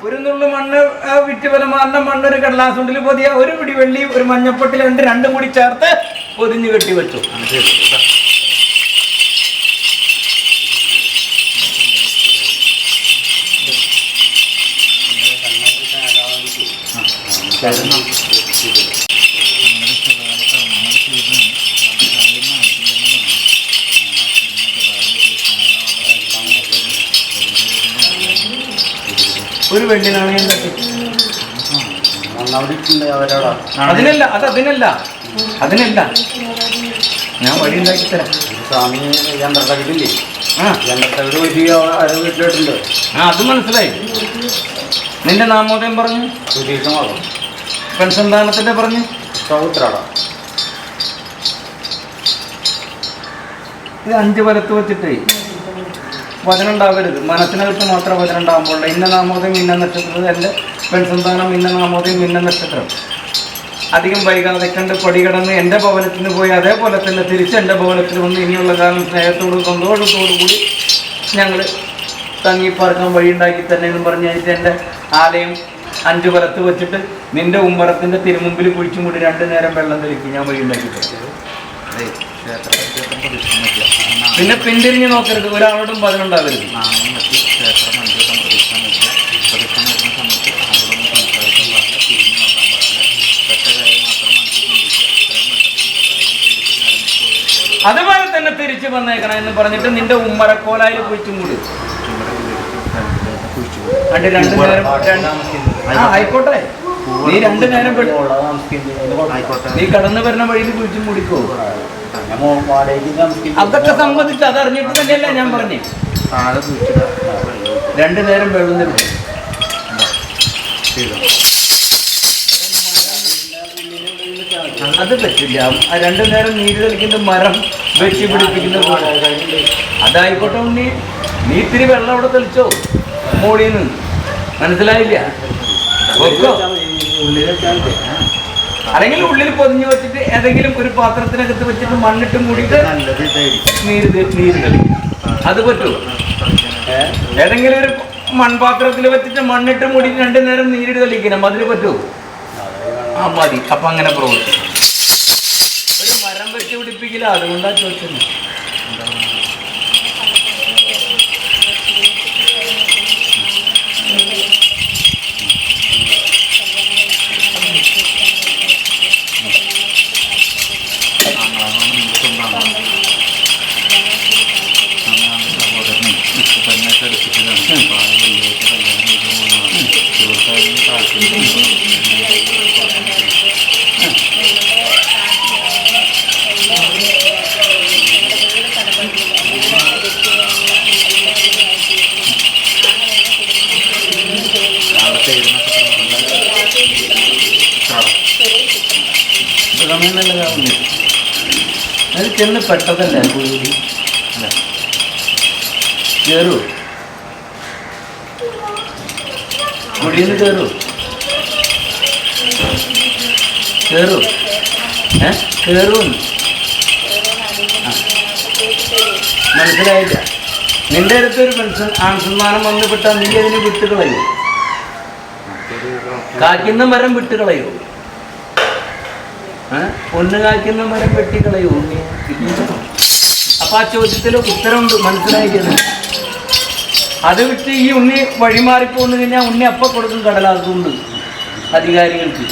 ഒരു നുള്ളു മണ്ണ് വിറ്റ് പരമാറിന്റെ മണ്ണ് ഒരു കടലാസുണ്ടിൽ പൊതിയ ഒരു പിടി വെള്ളി ഒരു മഞ്ഞപ്പൊട്ടിൽ രണ്ടും കൂടി ചേർത്ത് പൊതിഞ്ഞ് കെട്ടി വെച്ചു. ഒരു വെള്ളി നാണയം തട്ടി അതിനല്ല, അതിനല്ല ഞാൻ വഴി ഉണ്ടാക്കി തരാം. സ്വാമി യന്ത്രത്തകിട്ടില്ലേ? വീട്ടിലോട്ടുണ്ട്. അത് മനസ്സിലായി. നിന്റെ നാമോദയം പറഞ്ഞു, പെൺസന്താനത്തിന്റെ പറഞ്ഞു, ഇത് 5 വലത്ത് വെച്ചിട്ടേ വചനം ഉണ്ടാവരുത്. മനസ്സിനകത്ത് മാത്രം വചനം ഉണ്ടാകുമ്പോൾ ഇന്ന നാമോദയം ഇന്ന നക്ഷത്രം, എൻ്റെ പെൺസന്താനം ഇന്ന നാമോദയം ഇന്ന നക്ഷത്രം. അധികം വൈകാതെ കണ്ട് പടികടന്ന് എൻ്റെ ഭവനത്തിന് പോയി അതേപോലെ തന്നെ തിരിച്ച് എൻ്റെ ഭവനത്തിൽ വന്ന് ഇനിയുള്ള കാലം സ്നേഹത്തോടും സന്തോഷത്തോടു കൂടി ഞങ്ങൾ തങ്ങിപ്പാർക്കാൻ വഴിയുണ്ടാക്കി തന്നെ എന്ന് പറഞ്ഞിട്ട് എൻ്റെ ആലയം 5 വലത്ത് വെച്ചിട്ട് നിൻ്റെ ഉമ്മറത്തിൻ്റെ തിരുമുമ്പിൽ കുഴിച്ചും കൂടി 2 നേരം വെള്ളം തെളിക്കും ഞാൻ വഴിയുണ്ടാക്കി തരാം. പിന്നെ പിന്തിരിഞ്ഞ് നോക്കരുത്, ഒരാളോടും പതിനുണ്ടാവരുത്. അതുപോലെ തന്നെ തിരിച്ചു വന്നേക്കണം എന്ന് പറഞ്ഞിട്ട് നിന്റെ ഉമ്മറക്കോലായിൽ കുഴിച്ചും കൂടി 2 നേരം. ആയിക്കോട്ടെ, നീ 2 നേരം നീ കടന്നു വരുന്ന വഴിയിൽ കുഴിച്ചും കുടിക്കോ? അതൊക്കെ സംബന്ധിച്ച് അതറിഞ്ഞിട്ട് തന്നെയല്ല ഞാൻ പറഞ്ഞേ. 2 നേരം വെള്ളം തരും. അത് പറ്റില്ല. 2 നേരം നീര് തെളിക്കുന്ന മരം വെച്ച് പിടിപ്പിക്കുന്ന പോലെ അതായിക്കോട്ടെ ഉണ്ണി. നീ ഇത്തിരി വെള്ളം അവിടെ തെളിച്ചോ മോളിന്ന്, മനസ്സിലായില്ല? അല്ലെങ്കിൽ ഉള്ളിൽ പൊതിഞ്ഞു വെച്ചിട്ട് ഏതെങ്കിലും ഒരു പാത്രത്തിനകത്ത് വെച്ചിട്ട് മണ്ണിട്ടും കൂടിയിട്ട് നീര് തെളിക്കും. അത് പറ്റുമോ? ഏതെങ്കിലും ഒരു മൺപാത്രത്തിൽ വെച്ചിട്ട് മണ്ണിട്ട് മൂടിയിട്ട് 2 നേരം നീരിട്ട് തെളിക്കണം, അതിന് പറ്റുമോ? ആ മതി. അപ്പൊ അങ്ങനെ പ്രവർത്തിക്കും. ഒരു മരം വെച്ച് പിടിപ്പിക്കില്ല, അതുകൊണ്ടാ ചോദിച്ചത്. അത് ചെന്ന് പെട്ടതല്ലേ കൂടി. കേറൂ, മുടിയിൽ കേറൂ, കേറൂ, കേറൂ. മനസ്സിലായില്ല? നിന്റെ അടുത്തൊരു പെൻഷൻ ആൺസന്മാനം വന്ന് വിട്ടാൽ നീ അതിന് വിട്ടുകളയോ? കായ്ക്കുന്ന മരം വിട്ടുകളയോ? ഒന്ന് കായ്ക്കുന്ന മരം വെട്ടിക്കളയോ? അപ്പൊ ആ ചോദ്യത്തിൽ ഉത്തരമുണ്ട്, മനസ്സിലാക്കിയത്. അത് വിട്ട് ഈ ഉണ്ണി വഴിമാറിപ്പോന്ന് കഴിഞ്ഞാൽ ഉണ്ണി അപ്പം കൊടുക്കും കടലാസുകൊണ്ട് അധികാരികൾക്ക്.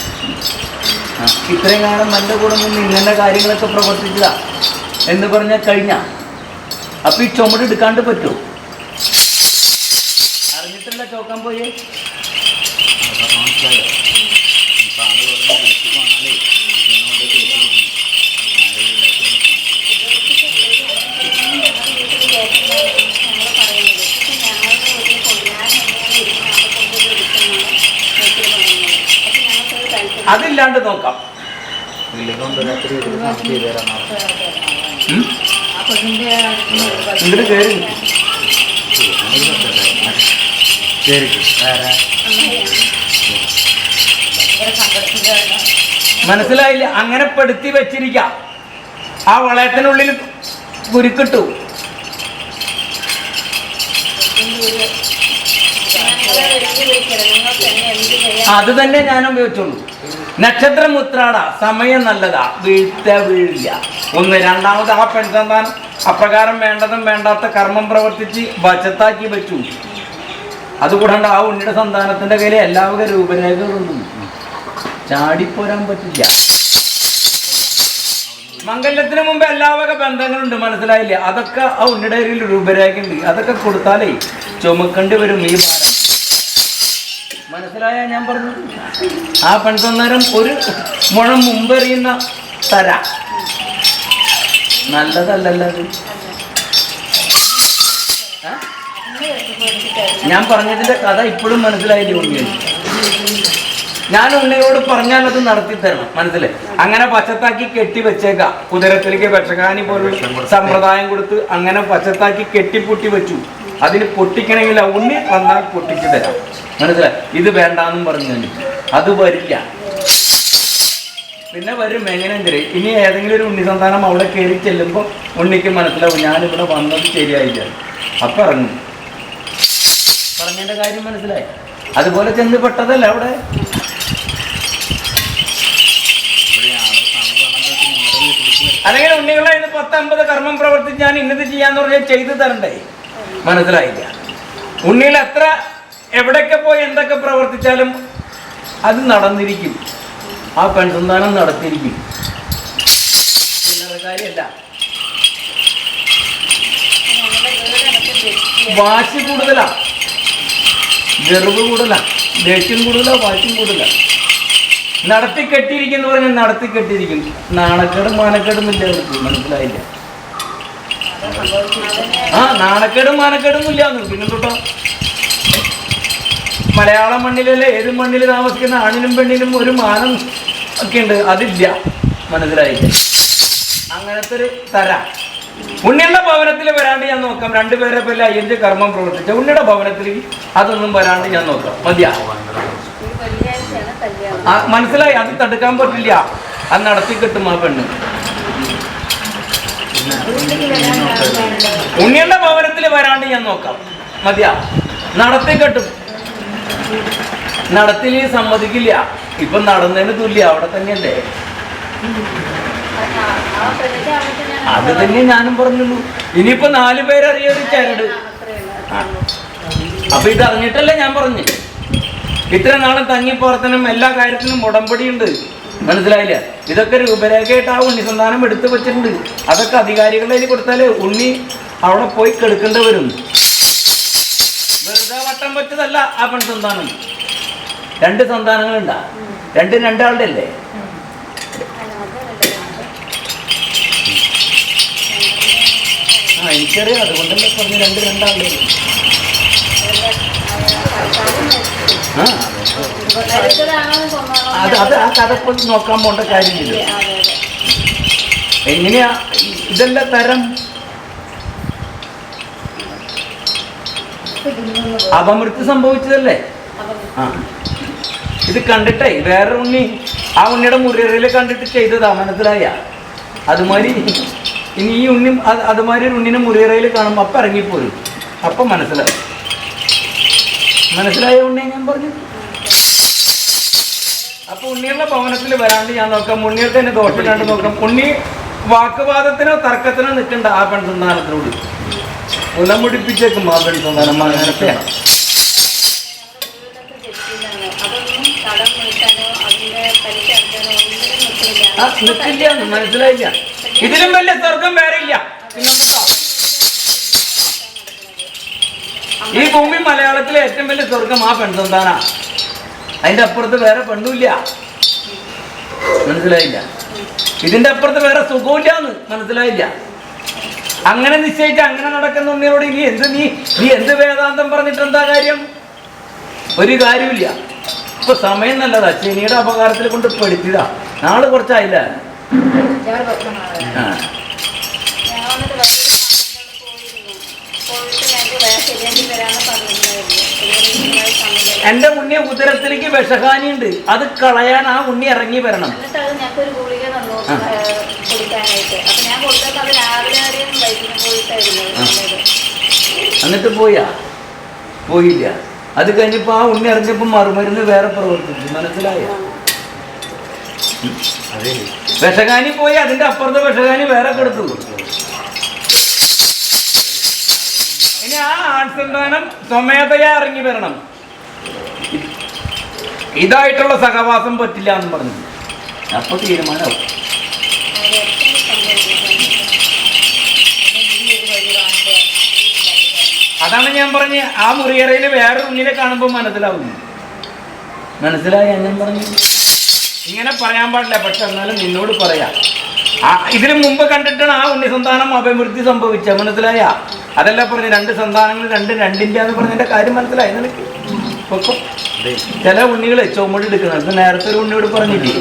ഇത്രയും കാലം നല്ല കൂടെ നിന്ന് ഇങ്ങനെ കാര്യങ്ങളൊക്കെ പ്രവർത്തിച്ചതാ എന്ന് പറഞ്ഞാൽ കഴിഞ്ഞ അപ്പൊ ഈ ചുമട് എടുക്കാണ്ട് പറ്റുമോ? അറിഞ്ഞിട്ടല്ല ചോക്കാൻ പോയേ. അതില്ലാണ്ട് നോക്കാം. ഇങ്ങോട്ട് കയറി മനസ്സിലായില്ല? അങ്ങനെ പെടുത്തി വെച്ചിരിക്കാം. ആ വളയത്തിനുള്ളിൽ കുരുക്കിട്ടു. അത് തന്നെ ഞാൻ ഉപയോഗിച്ചോളൂ. നക്ഷത്രം ഉത്രാട, സമയം നല്ലതാ, വീഴില്ല. ഒന്ന്. രണ്ടാമത് ആ പെൺസന്താനം അപ്രകാരം വേണ്ടതും വേണ്ടാത്ത കർമ്മം പ്രവർത്തിച്ച് ബച്ചത്താക്കി വെച്ചു. അതുകൂടാണ്ട് ആ ഉണ്ണിയുടെ സന്താനത്തിന്റെ കയ്യിൽ എല്ലാവക രൂപരേഖകളുണ്ട്. ചാടിപ്പോരാൻ പറ്റില്ല. മംഗല്യത്തിന് മുമ്പ് എല്ലാവക ബന്ധങ്ങളുണ്ട്, മനസ്സിലായില്ല? അതൊക്കെ ആ ഉണ്ണിയുടെ കയ്യിൽ രൂപരേഖ ഉണ്ട്. അതൊക്കെ കൊടുത്താലേ ചുമക്കേണ്ടി വരും ഈ ഭാരം. മനസ്സിലായ ഞാൻ പറഞ്ഞു? ആ പെൺസന്താനം ഒരു മുഴം മുമ്പെറിയുന്ന തര നല്ലതല്ലല്ലോ അത്. ഞാൻ പറഞ്ഞതിന്റെ കഥ ഇപ്പോഴും മനസ്സിലായില്ലേ ഉണ്ണിയാണ്? ഞാൻ ഉണ്ണിയോട് പറഞ്ഞാൽ അത് നടത്തി തരണം, മനസ്സിലായി? അങ്ങനെ പച്ചത്താക്കി കെട്ടി വെച്ചേക്കാം. കുതിരത്തിലേക്ക് വിഷകാനി പോലുള്ള സമ്പ്രദായം കൊടുത്ത് അങ്ങനെ പച്ചത്താക്കി കെട്ടിപ്പൊട്ടി വെച്ചു. അതിന് പൊട്ടിക്കണമെങ്കിൽ ഉണ്ണി വന്നാൽ പൊട്ടിച്ചു തരാം, മനസ്സിലായി? ഇത് വേണ്ടാന്നും പറഞ്ഞു. അത് വരില്ല. പിന്നെ വരും എങ്ങനെയെങ്കിലും. ഇനി ഏതെങ്കിലും ഒരു ഉണ്ണി സന്താനം അവിടെ കയറി ചെല്ലുമ്പോൾ ഉണ്ണിക്ക് മനസ്സിലാവും ഞാനിവിടെ വന്നത് ശരിയായില്ല. അപ്പം ഇറങ്ങും. പറഞ്ഞതിൻ്റെ കാര്യം മനസ്സിലായി? അതുപോലെ ചെന്ന് പെട്ടതല്ല അവിടെ. അല്ലെങ്കിൽ ഉണ്ണികളെ ഇന്ന് 10-50 കർമ്മം പ്രവർത്തിച്ച് ഞാൻ ഇന്നത് ചെയ്യാന്ന് പറഞ്ഞാൽ ചെയ്തു തരണ്ടേ? മനസ്സിലായില്ല? ഉണ്ണികൾ എത്ര എവിടെയൊക്കെ പോയി എന്തൊക്കെ പ്രവർത്തിച്ചാലും അത് നടന്നിരിക്കും. ആ പെൺസന്താനം നടത്തിയിരിക്കും. ചില്ലറ കാര്യമല്ല. വാശി കൂടുതലാ, ഗർവ് കൂടുതലാ, ദേഷ്യം കൂടുതലാ, വാശിയും കൂടുതലാ. നടത്തി കെട്ടിയിരിക്കുന്നു പറഞ്ഞാൽ നടത്തി കെട്ടിയിരിക്കും. നാണക്കേടും മാനക്കേടും ഇല്ല അവർക്ക്, മനസ്സിലായില്ല? ആ നാണക്കേടും മാനക്കേടും ഇല്ല. പിന്നെ തൊട്ടോ മലയാളം മണ്ണിലല്ലേ ഏത് മണ്ണിൽ താമസിക്കുന്ന ആണിനും പെണ്ണിനും ഒരു മാനം ഒക്കെ ഉണ്ട്, അതില്ല, മനസ്സിലായില്ല? അങ്ങനത്തെ ഒരു തര. ഉണ്ണിയുടെ ഭവനത്തിൽ വരാണ്ട് ഞാൻ നോക്കാം. രണ്ടുപേരെ പോലെ അയ്യഞ്ച് കർമ്മം പ്രവർത്തിച്ച ഉണ്ണിയുടെ ഭവനത്തിൽ അതൊന്നും വരാണ്ട് ഞാൻ നോക്കാം. മതിയാ? മനസ്സിലായി? അത് തടുക്കാൻ പറ്റില്ല. അത് നടത്തി കിട്ടും ആ പെണ്ണ്. ഉണ്ണിയുടെ ഭവനത്തിൽ വരാണ്ട് ഞാൻ നോക്കാം. മതിയാ? നടത്തി കെട്ടും. നടത്തിൽ സമ്മതിക്കില്ല. ഇപ്പൊ നടന്നതിന് തുല്യ അവിടെ തന്നെയല്ലേ? അത് തന്നെ ഞാനും പറഞ്ഞുള്ളൂ. ഇനിയിപ്പോ 4 പേരറിയൊരു ചരട്. അപ്പൊ ഇത് അറിഞ്ഞിട്ടല്ലേ ഞാൻ പറഞ്ഞു? ഇത്ര നാളും തങ്ങിപ്പുറത്തിനും എല്ലാ കാര്യത്തിനും ഉടമ്പടിയുണ്ട്, മനസ്സിലായില്ല? ഇതൊക്കെ രൂപരേഖയായിട്ട് ആ ഉണ്ണി സന്താനം എടുത്തു വെച്ചിട്ടുണ്ട്. അതൊക്കെ അധികാരികളുടെ കയ്യിൽ കൊടുത്താലേ ഉണ്ണി അവിടെ പോയി കെടുക്കേണ്ടി വരും. വെറുതെ വട്ടം വെച്ചതല്ല ആ പെൺസന്താനം. 2 സന്താനങ്ങളുണ്ടാ? രണ്ടാളുടെ അല്ലേ? എനിക്കറിയാം, അതുകൊണ്ടല്ലേ പറഞ്ഞു രണ്ടാളുടെ. അത് ആ കഥ പോയി നോക്കാൻ പോണ്ട കാര്യമില്ല. എങ്ങനെയാ ഇതെല്ലാം തരം? അപമൃത്യു സംഭവിച്ചതല്ലേ? ആ, ഇത് കണ്ടിട്ടേ വേറെ ഉണ്ണി ആ ഉണ്ണിയുടെ മുറിയറയിൽ കണ്ടിട്ട് ചെയ്തതാ, മനസ്സിലായ? അതുമാതിരി ഇനി ഈ ഉണ്ണി അതുമാതിരി ഒരു ഉണ്ണിനെ മുറിയറയിൽ കാണുമ്പോൾ അപ്പം ഇറങ്ങിപ്പോരും, അപ്പം മനസ്സിലാവും. മനസ്സിലായ ഉണ്ണി ഞാൻ പറഞ്ഞു? അപ്പൊ ഉണ്ണിയുടെ ഭവനത്തിൽ വരാണ്ട് ഞാൻ നോക്കാം, ഉണ്ണിയുടെ തന്നെ ദോഷമില്ലാണ്ട് നോക്കാം. ഉണ്ണി വാക്കുവാദത്തിനോ തർക്കത്തിനോ നിൽക്കണ്ട ആ പെൺസന്താനത്തിനോട്. ഉലം മുടിപ്പിച്ചേക്കും ആ പെൺസന്താനം അങ്ങനത്തെ. നിൽക്കില്ല, മനസ്സിലായില്ല. ഇതിലും വലിയ സ്വർഗം വേറെ ഇല്ല. പിന്നെന്താ ഈ ഭൂമി മലയാളത്തിലെ ഏറ്റവും വലിയ സ്വർഗം ആ പെൺസന്താന. അതിന്റെ അപ്പുറത്ത് വേറെ പെണ്ണുമില്ല, മനസ്സിലായില്ല? ഇതിന്റെ അപ്പുറത്ത് വേറെ സുഖമില്ലാന്ന്, മനസ്സിലായില്ല? അങ്ങനെ നിശ്ചയിച്ച് അങ്ങനെ നടക്കുന്ന ഉണ്ണിയോട് ഇനി നീ എന്ത് വേദാന്തം പറഞ്ഞിട്ട് എന്താ കാര്യം? ഒരു കാര്യമില്ല. ഇപ്പൊ സമയം നല്ലതാ, ശനിയുടെ അപകാരത്തിൽ കൊണ്ട് പെടുത്തിയതാ. നാളെ കുറച്ചായില്ല. എന്റെ ഉണ്ണിയ ഉദരത്തിലേക്ക് വിഷഹാനി ഉണ്ട്, അത് കളയാൻ ആ ഉണ്ണി ഇറങ്ങി വരണം. എന്നിട്ട് പോയില്ല. അത് കഴിഞ്ഞപ്പോ ആ ഉണ്ണി ഇറങ്ങിയപ്പോ മറുമരുന്ന് വേറെ പ്രവർത്തിച്ചു, മനസ്സിലായോ? വിഷകാനി പോയി, അതിന്റെ അപ്പുറത്തെ വിഷകാനി വേറെ കൊടുത്തു. ഇനി ആ ആൺസന്താനം സ്വമേധയാ ഇറങ്ങി വരണം. ഇതായിട്ടുള്ള സഹവാസം പറ്റില്ല എന്ന് പറഞ്ഞു. അപ്പൊ തീരുമാനമാവും. അതാണ് ഞാൻ പറഞ്ഞ ആ മുറിയറയിൽ വേറെ ഉണ്ണിനെ കാണുമ്പോൾ മനസ്സിലാവുന്നു. മനസ്സിലായ ഞാൻ പറഞ്ഞു? ഇങ്ങനെ പറയാൻ പാടില്ല, പക്ഷെ എന്നാലും നിന്നോട് പറയാം. ഇതിനു മുമ്പ് കണ്ടിട്ടാണ് ആ ഉണ്ണി സന്താനം അപമൃത്യു സംഭവിച്ച, മനസ്സിലായ? അതല്ല പറഞ്ഞു രണ്ട് സന്താനങ്ങൾ രണ്ടിൻ്റെ എന്ന് പറഞ്ഞതിന്റെ കാര്യം മനസ്സിലായി നിനക്ക്? ചില ഉണ്ണികളെ ചുമട് എടുക്കണം. ഇപ്പൊ നേരത്തെ ഒരു ഉണ്ണിയോട് പറഞ്ഞില്ലേ,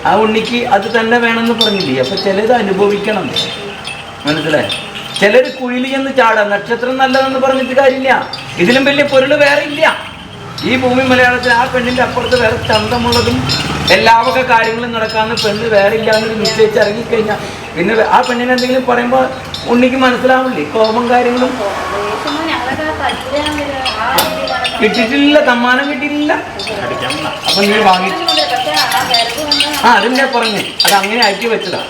ആ ഉണ്ണിക്ക് അത് തന്നെ വേണമെന്ന് പറഞ്ഞില്ലേ? അപ്പൊ ചിലത് അനുഭവിക്കണം, മനസ്സിലായി? ചിലർ കുഴിയിൽ ചെന്ന് ചാടാം. നക്ഷത്രം നല്ലതെന്ന് പറഞ്ഞിട്ട് കാര്യമില്ല. ഇതിലും വലിയ പൊരുൾ വേറെ ഇല്ല ഈ ഭൂമി മലയാളത്തിൽ. ആ പെണ്ണിന്റെ അപ്പുറത്ത് വേറെ ചന്തമുള്ളതും എല്ലാവക കാര്യങ്ങളും നടക്കാന്ന് പെണ്ണ് വേറെ ഇല്ലാന്ന് നിശ്ചയിച്ച് ഇറങ്ങിക്കഴിഞ്ഞാൽ പിന്നെ ആ പെണ്ണിനെ എന്തെങ്കിലും പറയുമ്പോൾ ഉണ്ണിക്ക് മനസ്സിലാവില്ലേ? കോപം കാര്യങ്ങളും കിട്ടിയിട്ടില്ല, സമ്മാനം കിട്ടിയിട്ടില്ല. അപ്പൊ നീ വാങ്ങിച്ചു. അതിന്റെ പറഞ്ഞേ, അത് അങ്ങനെ ആക്കി വെച്ചതാ.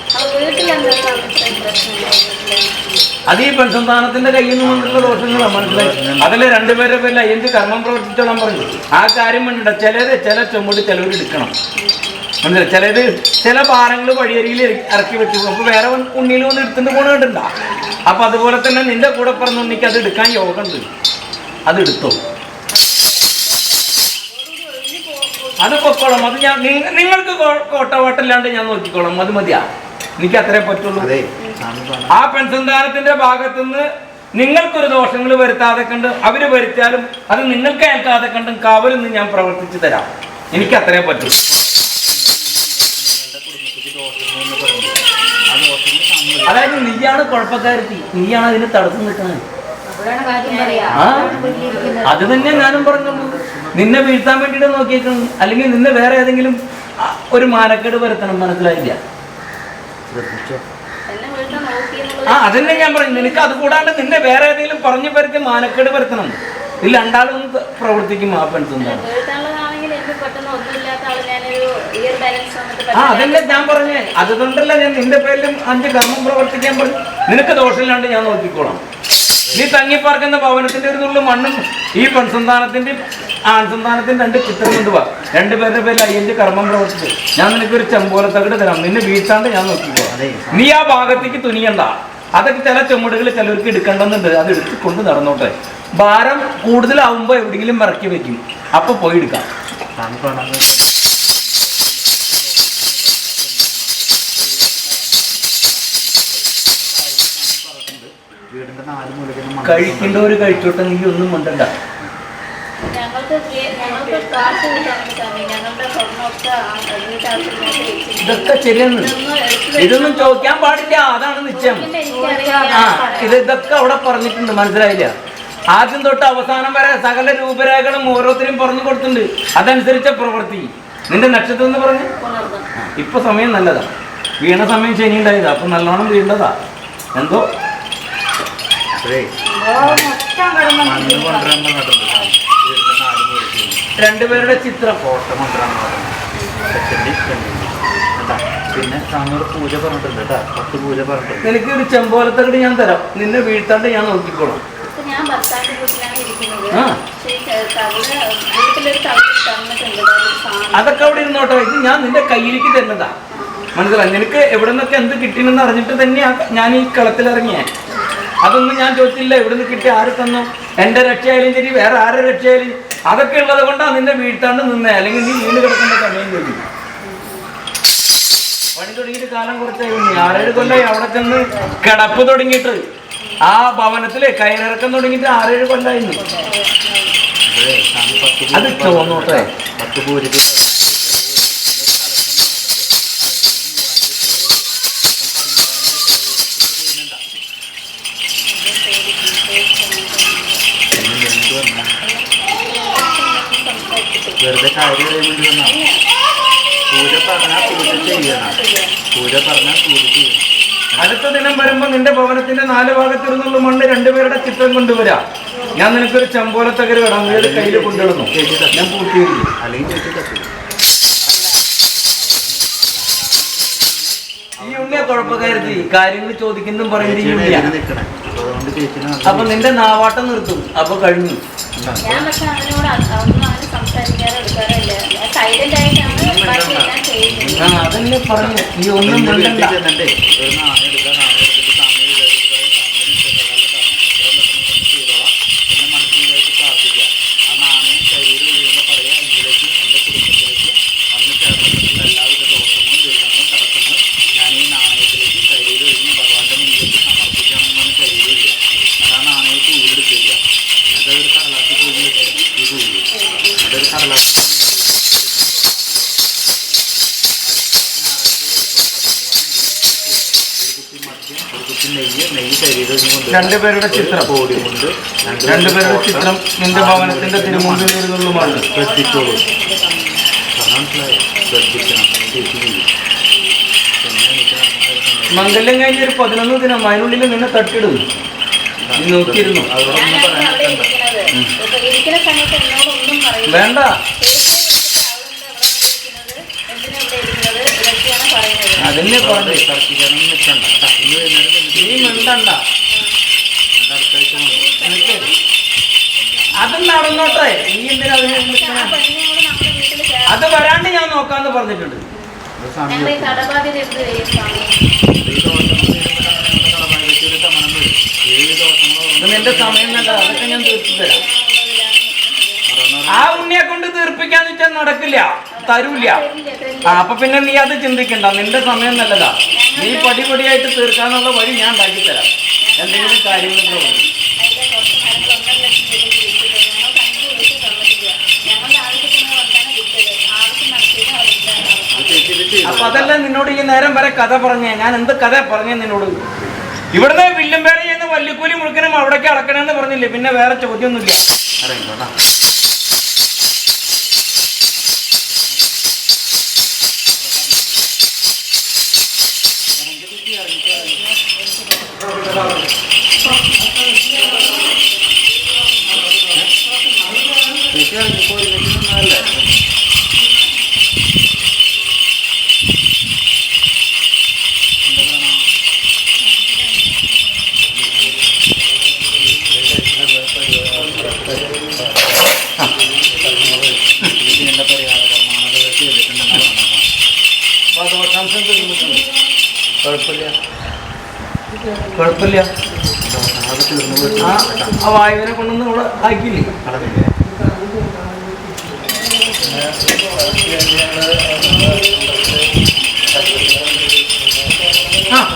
അത് ഈ പെൺസന്താനത്തിന്റെ കയ്യിൽ നിന്നുള്ള ദോഷങ്ങളാണ്, മനസ്സിലായി? അതിലെ രണ്ടുപേരുടെ പേരിൽ അയ്യഞ്ച് കർമ്മം പ്രവർത്തിച്ചോളാൻ പറഞ്ഞു. ആ കാര്യം വേണ്ട. ചില ചുമട് ചിലവർ എടുക്കണം, മനസ്സിലായി? ചില ഭാരങ്ങൾ വഴിയരിയിൽ ഇറക്കി വെച്ചു. അപ്പൊ വേറെ ഉണ്ണിയിൽ വന്ന് എടുത്തിട്ട് പോണ കണ്ടിട്ടുണ്ടാ? അപ്പൊ അതുപോലെ തന്നെ നിന്റെ കൂടെ പറഞ്ഞ ഉണ്ണിക്ക് അത് എടുക്കാൻ യോഗമുണ്ട്, അത് എടുത്തോ. അത് പൊക്കോളാം. അത് ഞാൻ നിങ്ങൾക്ക് കോട്ടവാട്ടല്ലാണ്ട് ഞാൻ നോക്കിക്കോളാം. അത് മതിയാ, എനിക്ക് അത്രേ പറ്റുള്ളൂ. ആ പെൺസന്താനത്തിന്റെ ഭാഗത്തുനിന്ന് നിങ്ങൾക്കൊരു ദോഷങ്ങൾ വരുത്താതെ കണ്ട് അവര് വരുത്തിയാലും അത് നിങ്ങൾക്ക് ഏൽക്കാതെ കണ്ടും കാവലിന്ന് ഞാൻ പ്രവർത്തിച്ചു തരാം. എനിക്ക് അത്രേ പറ്റൂ. അതായത് നീയാണ് കുഴപ്പക്കാരത്തി, നീയാണ് അതിന് തടസ്സം നിൽക്കുന്നത്. അത് തന്നെ ഞാനും പറഞ്ഞുള്ളൂ. നിന്നെ വീഴ്ത്താൻ വേണ്ടിയിട്ട് നോക്കിയേക്കണം, അല്ലെങ്കിൽ നിന്നെ വേറെ ഏതെങ്കിലും ഒരു മാനക്കേട് വരുത്തണം, മനസ്സിലായില്ല? അതന്നെ ഞാൻ പറഞ്ഞു. നിനക്ക് അത് കൂടാണ്ട് നിന്നെ വേറെ ഏതെങ്കിലും പറഞ്ഞു വരുത്തി മാനക്കേട് വരുത്തണം. ഇതിൽ രണ്ടാളും പ്രവർത്തിക്കും ആ പെൺസന്താനം. അതന്നെ ഞാൻ പറഞ്ഞേ. അതുകൊണ്ടല്ല ഞാൻ നിന്റെ പേരിലും 5 കർമ്മം പ്രവർത്തിക്കാൻ പറഞ്ഞു. നിനക്ക് ദോഷമില്ലാണ്ട് ഞാൻ നോക്കിക്കോളാം. നീ തങ്ങിപ്പാർക്കുന്ന ഭവനത്തിന്റെ ഒരു നുള്ളു മണ്ണും ഈ പെൺസന്താനത്തിന്റെ ആൺസന്താനത്തിന്റെ 2 ചിത്രം കൊണ്ടുപോവാ. രണ്ടുപേരുടെ പേരിൽ 5 കർമ്മം പ്രവർത്തിച്ചു. ഞാൻ നിനക്കൊരു ചെമ്പോലത്തകട് തരാം, നിന്നെ വീഴ്ത്താണ്ട് ഞാൻ നോക്കിക്കോളാം. നീ ആ ഭാഗത്തേക്ക് തുനിയണ്ട. അതൊക്കെ ചില ചുമടുകൾ ചിലർക്ക് എടുക്കേണ്ടെന്നുണ്ട്, അത് എടുത്തുകൊണ്ട് നടന്നോട്ടെ. ഭാരം കൂടുതലാവുമ്പോ എവിടെയെങ്കിലും ഇറക്കി വെക്കും, അപ്പൊ പോയി എടുക്കാം. കഴിക്കേണ്ടവര് കഴിച്ചോട്ടെ, നീ ഒന്നും കൊണ്ടണ്ട. ഇതൊക്കെ ശരിയാണ്. ഇതൊന്നും ചോദിക്കാൻ പാടില്ല, അതാണ് നിശ്ചയം. ഇതൊക്കെ അവിടെ പറഞ്ഞിട്ടുണ്ട്, മനസ്സിലായില്ല? ആദ്യം തൊട്ട് അവസാനം വരെ സകല രൂപരേഖകളും ഓരോരുത്തരും പറഞ്ഞു കൊടുത്തിട്ടുണ്ട്. അതനുസരിച്ച പ്രവൃത്തി. നിന്റെ നക്ഷത്രം എന്ന് പറഞ്ഞു ഇപ്പൊ സമയം നല്ലതാ. വീണ സമയം ശനി ഉണ്ടായതാ. അപ്പൊ നല്ലോണം വീണ്ടതാ. എന്തോ രണ്ടുപേരുടെ ചിത്രം പിന്നെ സ്വാമിയോട് പൂജ പറഞ്ഞിട്ടുണ്ട് കേട്ടോ. 10 പൂജ പറഞ്ഞിട്ടുണ്ട്. നിനക്ക് ഒരു ചെമ്പോലത്തകട് ഞാൻ തരാം. നിന്നെ വീഴ്ത്താണ്ട് ഞാൻ നോക്കിക്കോളാം. ഞാൻ ഭർത്താവിന്റെ വീട്ടിലാണ് ഇരിക്കുന്നത്. ആ. വീട്ടിലൊരു തവിട് തന്നിട്ടുണ്ട്. അതൊക്കെ അവിടെ ഇരുന്നോട്ടെ. ഇത് ഞാൻ നിന്റെ കയ്യിലേക്ക് തരുന്നതാ. മനസ്സിലായി? നിനക്ക് എവിടെ നിന്നൊക്കെ എന്ത് കിട്ടിയെന്ന് അറിഞ്ഞിട്ട് തന്നെയാ ഞാൻ ഈ കളത്തിലിറങ്ങിയേ. അതൊന്നും ഞാൻ ചോദിച്ചില്ല. എവിടെ നിന്ന് കിട്ടി, ആര് തന്നു, എന്റെ രക്ഷയായാലും ശരി വേറെ ആരുടെ രക്ഷയായാലും അതൊക്കെ ഉള്ളത് കൊണ്ടാണ് നിന്നെ വീഴ്ത്താണ്ട് നിന്നേ. അല്ലെങ്കിൽ നീ വീണ് കിടക്കേണ്ട സമയം ചോദിക്കും. പണി തുടങ്ങിയിട്ട് കാലം കുറച്ചായി. 6-7 കൊല്ലായി അവിടെ ചെന്ന് കിടപ്പ് തുടങ്ങിയിട്ട്. ആ ഭവനത്തില് കയറിറക്കം തുടങ്ങിയിട്ട് 6-7 കൊല്ലായിരുന്നു. അത് തോന്നോട്ടെ. 10 പൂജയ്ക്ക് വെറുതെ കാര്യം അറിയാൻ വേണ്ടി വന്നാ. പൂജ പറഞ്ഞാൽ പൂജ ചെയ്യണം. പൂജ പറഞ്ഞാൽ പൂജ ചെയ്യണം. അടുത്ത ദിനം വരുമ്പോ നിന്റെ ഭവനത്തിന്റെ 4 ഭാഗത്തിരുന്നുള്ള മണ്ണ് 2 പേരുടെ ചിത്രം കൊണ്ടുവരാം. ഞാൻ നിനക്കൊരു ചമ്പോലത്തകര് കടാം. നീ കയ്യിൽ കൊണ്ടുവരുന്നു. ഞാൻ പൂർത്തീകരിക്കും. അല്ലെങ്കിൽ ചേച്ചി തപ്പില്ല. ഈ ഉണ്ണിയെ കുഴപ്പക്കാരുത്തി കാര്യങ്ങൾ ചോദിക്കുന്നതും പറയുന്നത് ഈ ഉണ്ണിയാ. നിൽക്കണേ. അതുകൊണ്ട് ചേച്ചിനെ അപ്പൊ നിന്റെ നാവാട്ടം നിർത്തും. അപ്പൊ കഴിഞ്ഞു. ഞാൻ പക്ഷെ അവനോട് ഒന്നും അങ്ങനെ സംസാരിക്കാറോ എടുക്കാറില്ല. സൈലന്റ് ആയിട്ടാണ് ബാക്കിയെല്ലാം ചെയ്യുന്നത്. അതന്നെ പറഞ്ഞു. നീ ഒന്നും വീട്ടിൽ മിണ്ടണ്ട. ചെന്നിട്ടേ ഒരു നാണയം എടുക്കുക. നാണയം എടുത്തിട്ട് സ്വാമി ചെയ്തോളാം. പിന്നെ മനസ്സിൽ വിചാരിച്ച് പ്രാർത്ഥിക്കുക. ആ നാണയം ശരീരം ഒഴിയുമ്പോൾ പറയുക, എങ്കിലേക്ക് എൻ്റെ കുടുംബത്തിലേക്ക് വന്ന് ചേർന്നിട്ടുള്ള എല്ലാവിധ ദോഷങ്ങളും ദുരിതങ്ങളും തടസ്സങ്ങളും ഞാൻ ഈ നാണയത്തിലേക്ക് ശരീരം ഒഴിഞ്ഞ് ഭഗവാന്റെ മുന്നിലേക്ക് സമർപ്പിക്കണമെന്നാണ് ശരീരം ഒഴിയുക. എന്നിട്ട് ആ നാണയത്തെ ഊരെടുക്കുക. എന്നിട്ട് ഒരു കടലാക്കി തൂങ്ങി വെക്കുക. ഈ തൂങ്ങി എന്നിട്ടൊരു കടലാക്കി നെയ്യ് ശരീരം 2 പേരുടെ ചിത്രം. ബോഡി കൊണ്ട് 2 പേരുടെ ചിത്രം നിന്റെ ഭവനത്തിന്റെ തിരുമുമ്പിലിരുന്നുള്ളുമാണ്. ശ്രദ്ധിച്ചോളൂ. മനസ്സിലായോ? ശ്രദ്ധിക്കണം. ചേച്ചി ചെയ്യും. പിന്നെ എനിക്ക് മംഗല്യം കഴിഞ്ഞ ഒരു 11 ദിനം അതിനുള്ളിൽ നിന്നെ തട്ടിടും. നീ നോക്കിയിരുന്നു. അവരോടൊന്നും ഞാനാണ് അവിടെ പറയാൻ ഇരിക്കുന്നത്. ഇപ്പൊ ഇരിക്കുന്ന സമയത്ത് എന്നോടൊന്നും പറയില്ല. വേണ്ട. എന്തിനാ ഇവിടെ ഇരിക്കുന്നത് ഇതൊക്കെയാണ് പറയുന്നത്. അതന്നെ പറഞ്ഞു. തർക്കിക്കാനൊന്നും നിൽക്കണ്ട. ഇന്ന് വൈകുന്നേരം നീ മിണ്ടണ്ട. അടുത്ത ആഴ്ച കൊണ്ടുപോകും. അത് നടന്നോട്ടെ. നീ എന്തിനാ അതിനെ ആ നിൽക്കണേ? പെണ്ണിനോട് നമ്മുടെ വീട്ടിൽ അത് വരാണ്ട് ഞാൻ നോക്കാന്ന് പറഞ്ഞിട്ടുണ്ട്. ഞങ്ങൾ ഈ കടബാധ്യത എന്ത് ചെയ്യും സ്വാമി? ഇത് നിന്റെ സമയം വേണ്ട. അതൊക്കെ ഞാൻ തീർച്ചു തരാം. ആ ഉണ്ണിയെ കൊണ്ട് തീർപ്പിക്കാന്ന് വെച്ചാൽ നടക്കില്ല. തരൂല്ല. അപ്പൊ പിന്നെ നീ അത് ചിന്തിക്കണ്ട. നിന്റെ സമയം നല്ലതാ. നീ പടിപടിയായിട്ട് തീർക്കാനുള്ള വഴി ഞാൻ ഉണ്ടാക്കി തരാം. എന്തെങ്കിലും കാര്യങ്ങളൊക്കെ ഉണ്ട്. അതിന്റെ കുറച്ച് കാര്യങ്ങൾ 1.5 ലക്ഷം രൂപ വിളിച്ചിട്ടുണ്ട്. ഞങ്ങൾക്ക് 5 ദിവസം സമ്മതിക്കുക. ഞങ്ങളുടെ ആവശ്യത്തിന് കൊണ്ടാണ് വിട്ടത്. ആവശ്യം നടത്തിയിട്ട് അവരുണ്ടാകും. അപ്പൊ അതല്ല നിന്നോട് ഈ നേരം വരെ കഥ പറഞ്ഞേ. ഞാൻ എന്ത് കഥ പറഞ്ഞേ നിന്നോട്? ഇവിടുന്ന് വില്ലും വേല ചെയ്യുന്ന വല്ലിക്കൂലി മുഴുക്കനും അവിടേക്ക് അടക്കണമെന്ന് പറഞ്ഞില്ലേ? പിന്നെ വേറെ ചോദ്യമൊന്നുമില്ല. അറിയണ്ടോ? ചേച്ചി ഇറങ്ങിപ്പോ ഇല്ലെങ്കിലൊന്നല്ലേ. ഇതിന്റെ പരിഹാരകർമ്മങ്ങൾ ചെയ്തിട്ടുണ്ടെന്നാണ് പറഞ്ഞത്. ദോഷാംശം തീർന്നിട്ടുണ്ട്. കുഴപ്പമില്ല. കുഴപ്പമില്ല. ദോഷങ്ങളൊക്കെ തീർന്നു പോയിട്ട് ആ വായുവിനെ കൊണ്ടൊന്നും ഇവിടെ ആക്കിയില്ലേ? കളവില്ലേ?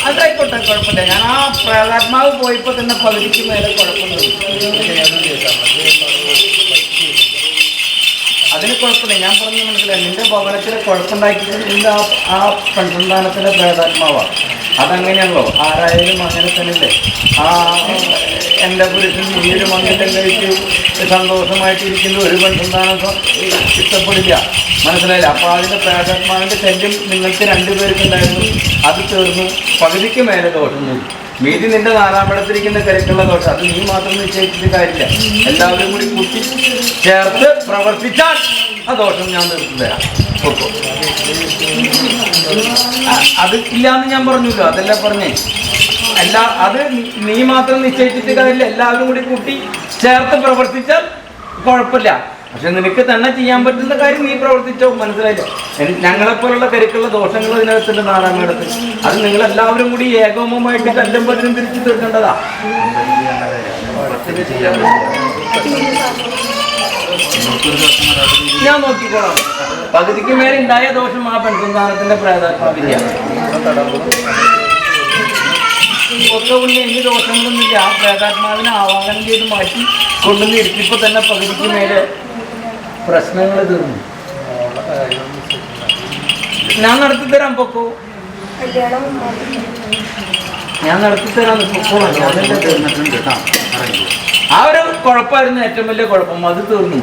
അതായിക്കോട്ടെ. കുഴപ്പമില്ല. ഞാൻ ആ പ്രേതാത്മാവ് പോയപ്പോ തന്നെ പകുതിക്ക് മേലെ കുഴപ്പമില്ല. അതിന് കുഴപ്പമില്ല. ഞാൻ പറഞ്ഞ മനസ്സിലായി. നിന്റെ ഭവനത്തിലെ കുഴപ്പമുണ്ടാക്കിയിട്ട് നിന്റെ ആ പെൺസന്താനത്തിലെ പ്രേതാത്മാവാണ്. അതങ്ങനെയല്ലോ, ആരായാലും അങ്ങനെ തന്നെയല്ലേ. ആ എൻ്റെ പുരുഷൻ ഈ ഒരു മംഗലം കഴിച്ച് സന്തോഷമായിട്ടിരിക്കുന്ന ഒരു പെൺസന്താനം ഇഷ്ടപ്പെടില്ല, മനസ്സിലായില്ല. അപ്പോൾ അതിൻ്റെ പ്രേതാത്മാവിൻ്റെ ശല്യം നിങ്ങൾക്ക് രണ്ടുപേർക്കുണ്ടായിരുന്നു, അത് തീർന്നു. പകുതിക്ക് മേലെ ദോഷം മീതി നിന്റെ 4-ാം ഇടത്തിരിക്കുന്ന കരുക്കുള്ള ദോഷം, അത് നീ മാത്രം നിശ്ചയിച്ചിട്ട് കാര്യമില്ല. എല്ലാവരും കൂടി കൂട്ടി ചേർത്ത് പ്രവർത്തിച്ചാൽ ആ ദോഷം ഞാൻ തീർത്തു തരാം. ഓക്കോ, അത് ഇല്ലാന്ന് ഞാൻ പറഞ്ഞല്ലോ, അതെല്ലാം പറഞ്ഞേ. അത് നീ മാത്രം നിശ്ചയിച്ചിട്ട് കാര്യമില്ല, എല്ലാവരും കൂടി കൂട്ടി ചേർത്ത് പ്രവർത്തിച്ചാൽ കുഴപ്പമില്ല. പക്ഷെ നിനക്ക് തന്നെ ചെയ്യാൻ പറ്റുന്ന കാര്യം നീ പ്രവർത്തിച്ചോ, മനസ്സിലായില്ല. ഞങ്ങളെപ്പോലുള്ള കരുക്കുള്ള ദോഷങ്ങൾ ഇതിനകത്തുണ്ട് 4-ാം ഇടത്തിൽ. അത് നിങ്ങളെല്ലാവരും കൂടി ഏകോപമായിട്ട് കല്ലും പതിനും തിരിച്ചു തീർക്കേണ്ടതാ. ഞാൻ നോക്കിക്കോളാം. പകുതിക്ക് മേലെ ഉണ്ടായ ദോഷം ആ പെൺസന്താനത്തിന്റെ പ്രേതാത്മാവില്ല. ഒക്കെ ഉള്ളി ഇനി ദോഷങ്ങളൊന്നുമില്ല. ആ പ്രേതാത്മാവിനെ ആവാഹനം ചെയ്ത് മാറ്റി കൊണ്ടുവന്ന് ഇരുത്തിയപ്പോൾ തന്നെ പകുതിക്ക് മേലെ പ്രശ്നങ്ങൾ തീർന്നു. ഞാൻ നടത്തിത്തരാം, പൊക്കോ. ഞാൻ നടത്തിത്തരാം, പൊക്കോ. ആ ഒരു കുഴപ്പമായിരുന്നു ഏറ്റവും വലിയ കുഴപ്പം, അത് തീർന്നു.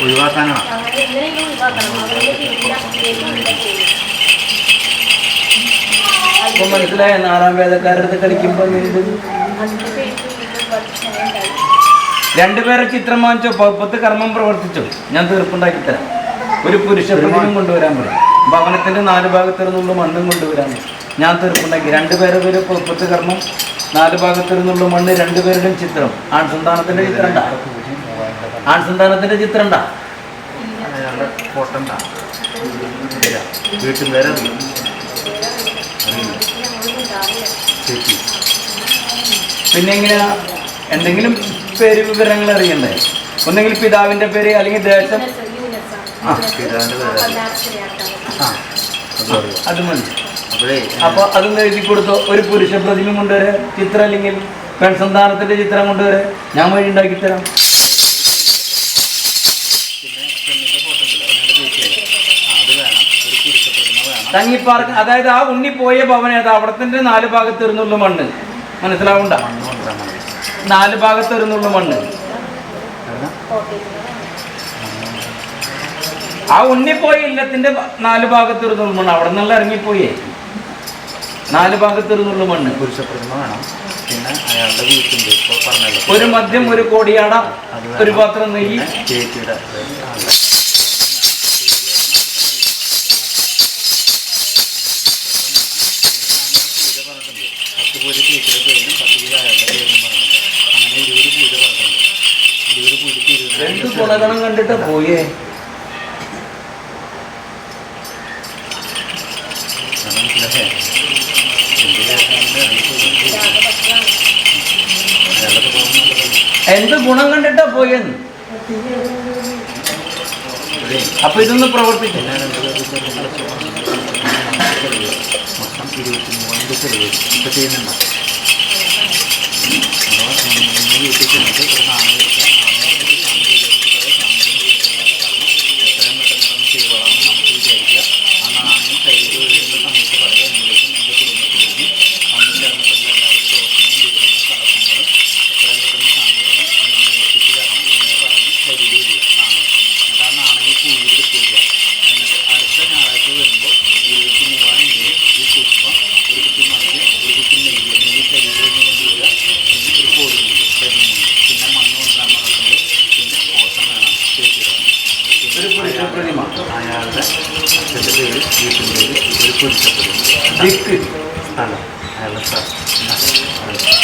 ഒഴിവാക്കാനാണ്. അപ്പൊ മനസ്സിലായ 4-ാം വേദക്കാരുടെ അടുത്ത് കളിക്കുമ്പോ രണ്ടുപേരെ ചിത്രം വാങ്ങിച്ചോ, 10 കർമ്മം പ്രവർത്തിച്ചോ, ഞാൻ തീർപ്പുണ്ടാക്കി തരാം. ഒരു പുരുഷ പ്രതിമയും കൊണ്ടുവരാൻ പറയും. ഭവനത്തിന്റെ 4 ഭാഗത്തിരുന്നുള്ള മണ്ണും കൊണ്ടുവരാൻ പറയും. ഞാൻ തീർപ്പുണ്ടാക്കി. 2 പേരെ 10 കർമ്മം, 4 ഭാഗത്തിരുന്നുള്ള മണ്ണ്, 2 പേരുടെയും ചിത്രം. ആൺസന്താനത്തിന്റെ ചിത്രം ഉണ്ടാ? ആൺസന്താനത്തിന്റെ ചിത്രം ഉണ്ടാ? പിന്നെ എങ്ങനെയാ എന്തെങ്കിലും പേര് വിവരങ്ങൾ അറിയണ്ടേ? ഒന്നെങ്കിൽ പിതാവിന്റെ പേര്, അല്ലെങ്കിൽ ദേശം. അത് മതി. അപ്പൊ അതൊന്ന് എഴുതി കൊടുത്തോ. ഒരു പുരുഷ പ്രതിമ കൊണ്ടുവരെ, ചിത്രം അല്ലെങ്കിൽ പെൺസന്താനത്തിന്റെ ചിത്രം കൊണ്ടുവരെ, ഞാൻ വഴി ഉണ്ടാക്കി തരാം. തങ്ങിപ്പാർക്ക്, അതായത് ആ ഉണ്ണി പോയ ഭവനം ഏതാ, അവിടത്തിന്റെ 4 ഭാഗത്തിരുന്നുള്ള മണ്ണ്, മനസ്സിലാവണ്ട? 4 ഭാഗത്തിരുന്നുള്ള മണ്ണ്. ആ ഉണ്ണിപ്പോയ ഇല്ലത്തിന്റെ 4 ഭാഗത്തിരുന്നുള്ള മണ്ണ്, അവിടെ നിന്നുള്ള ഇറങ്ങിപ്പോയേ 4 ഭാഗത്തിരുന്നുള്ള മണ്ണ്. പുരുഷപ്രതിമ വേണം. പിന്നെ അയാളുടെ വീട്ടിൻ്റെ ഇപ്പോൾ പറഞ്ഞല്ലോ, ഒരു മദ്യം, ഒരു കോടിയാട, ഒരു പാത്രം നെയ്യ്. ചേച്ചിയുടെ പൂജ ചേച്ചിയുടെ പേരിലും 10 പൂജ അയാളുടെ പേരിലും പറഞ്ഞിട്ടുണ്ട്. അങ്ങനെ 20 പൂജ പറഞ്ഞിട്ടുണ്ട്. 20 പൂജയ്ക്ക് 2 ഗുണഗണം കണ്ടിട്ട് പോയേ. എന്ത് ഗുണം കണ്ടിട്ടാ പോയെന്ന്. അപ്പൊ ഇതൊന്ന് പ്രവർത്തിക്കും. മൊത്തം 23 ചെലവ് ഇപ്പൊ ചെയ്യുന്നുണ്ടോ? വീട്ടിൽ ചെന്നിട്ട് ഒരു നാണയം എടുക്കുക. എത്രയും പെട്ടെന്ന് ചെയ്തോളാം നമുക്ക് വിചാരിക്കുക. ആ നാണയം കയ്യിൽ വീഴുന്ന സമയത്ത് പറയുക, എന്നിലേക്കും എൻ്റെ കുടുംബത്തിലേക്കും അന്ന് ചേർന്നിട്ടുള്ള എല്ലാവരും ദോഷങ്ങളും വിവരങ്ങളും തടസ്സങ്ങളും എത്രയും പെട്ടെന്ന് സാമൂഹ്യം എത്തിച്ചു തരണം എന്ന് പറഞ്ഞ് കയ്യിൽ വീഴുക നാണയം. എന്നിട്ട് ആ നാണയം കുഴിയിൽ എടുക്കുക. എന്നിട്ട് അടുത്ത ഞായറാഴ്ച വരുമ്പോൾ 23 രൂപയും ഈ പുഷ്പം, ഒരു കുട്ടി മദ്യം, ഒരു കുട്ടി നെയ്യ് ശരീരം കൊണ്ടുവരിക. പിന്നെ ഒരു കോഴിമുണ്ട്, കരിമുണ്ട്, പിന്നെ മണ്ണ് കൊണ്ടുവരാൻ പറഞ്ഞിട്ടുണ്ട്. പിന്നെ ഓട്ടം വേണം, ചേച്ചിയിടണം. അയാളുടെ അച്ഛൻ്റെ പേര്, വീട്ടിൻ്റെ പേര്, ഒരു പുരുഷ പ്രതിമ, സ്ഥലം, അയാളുടെ സ്ഥലം.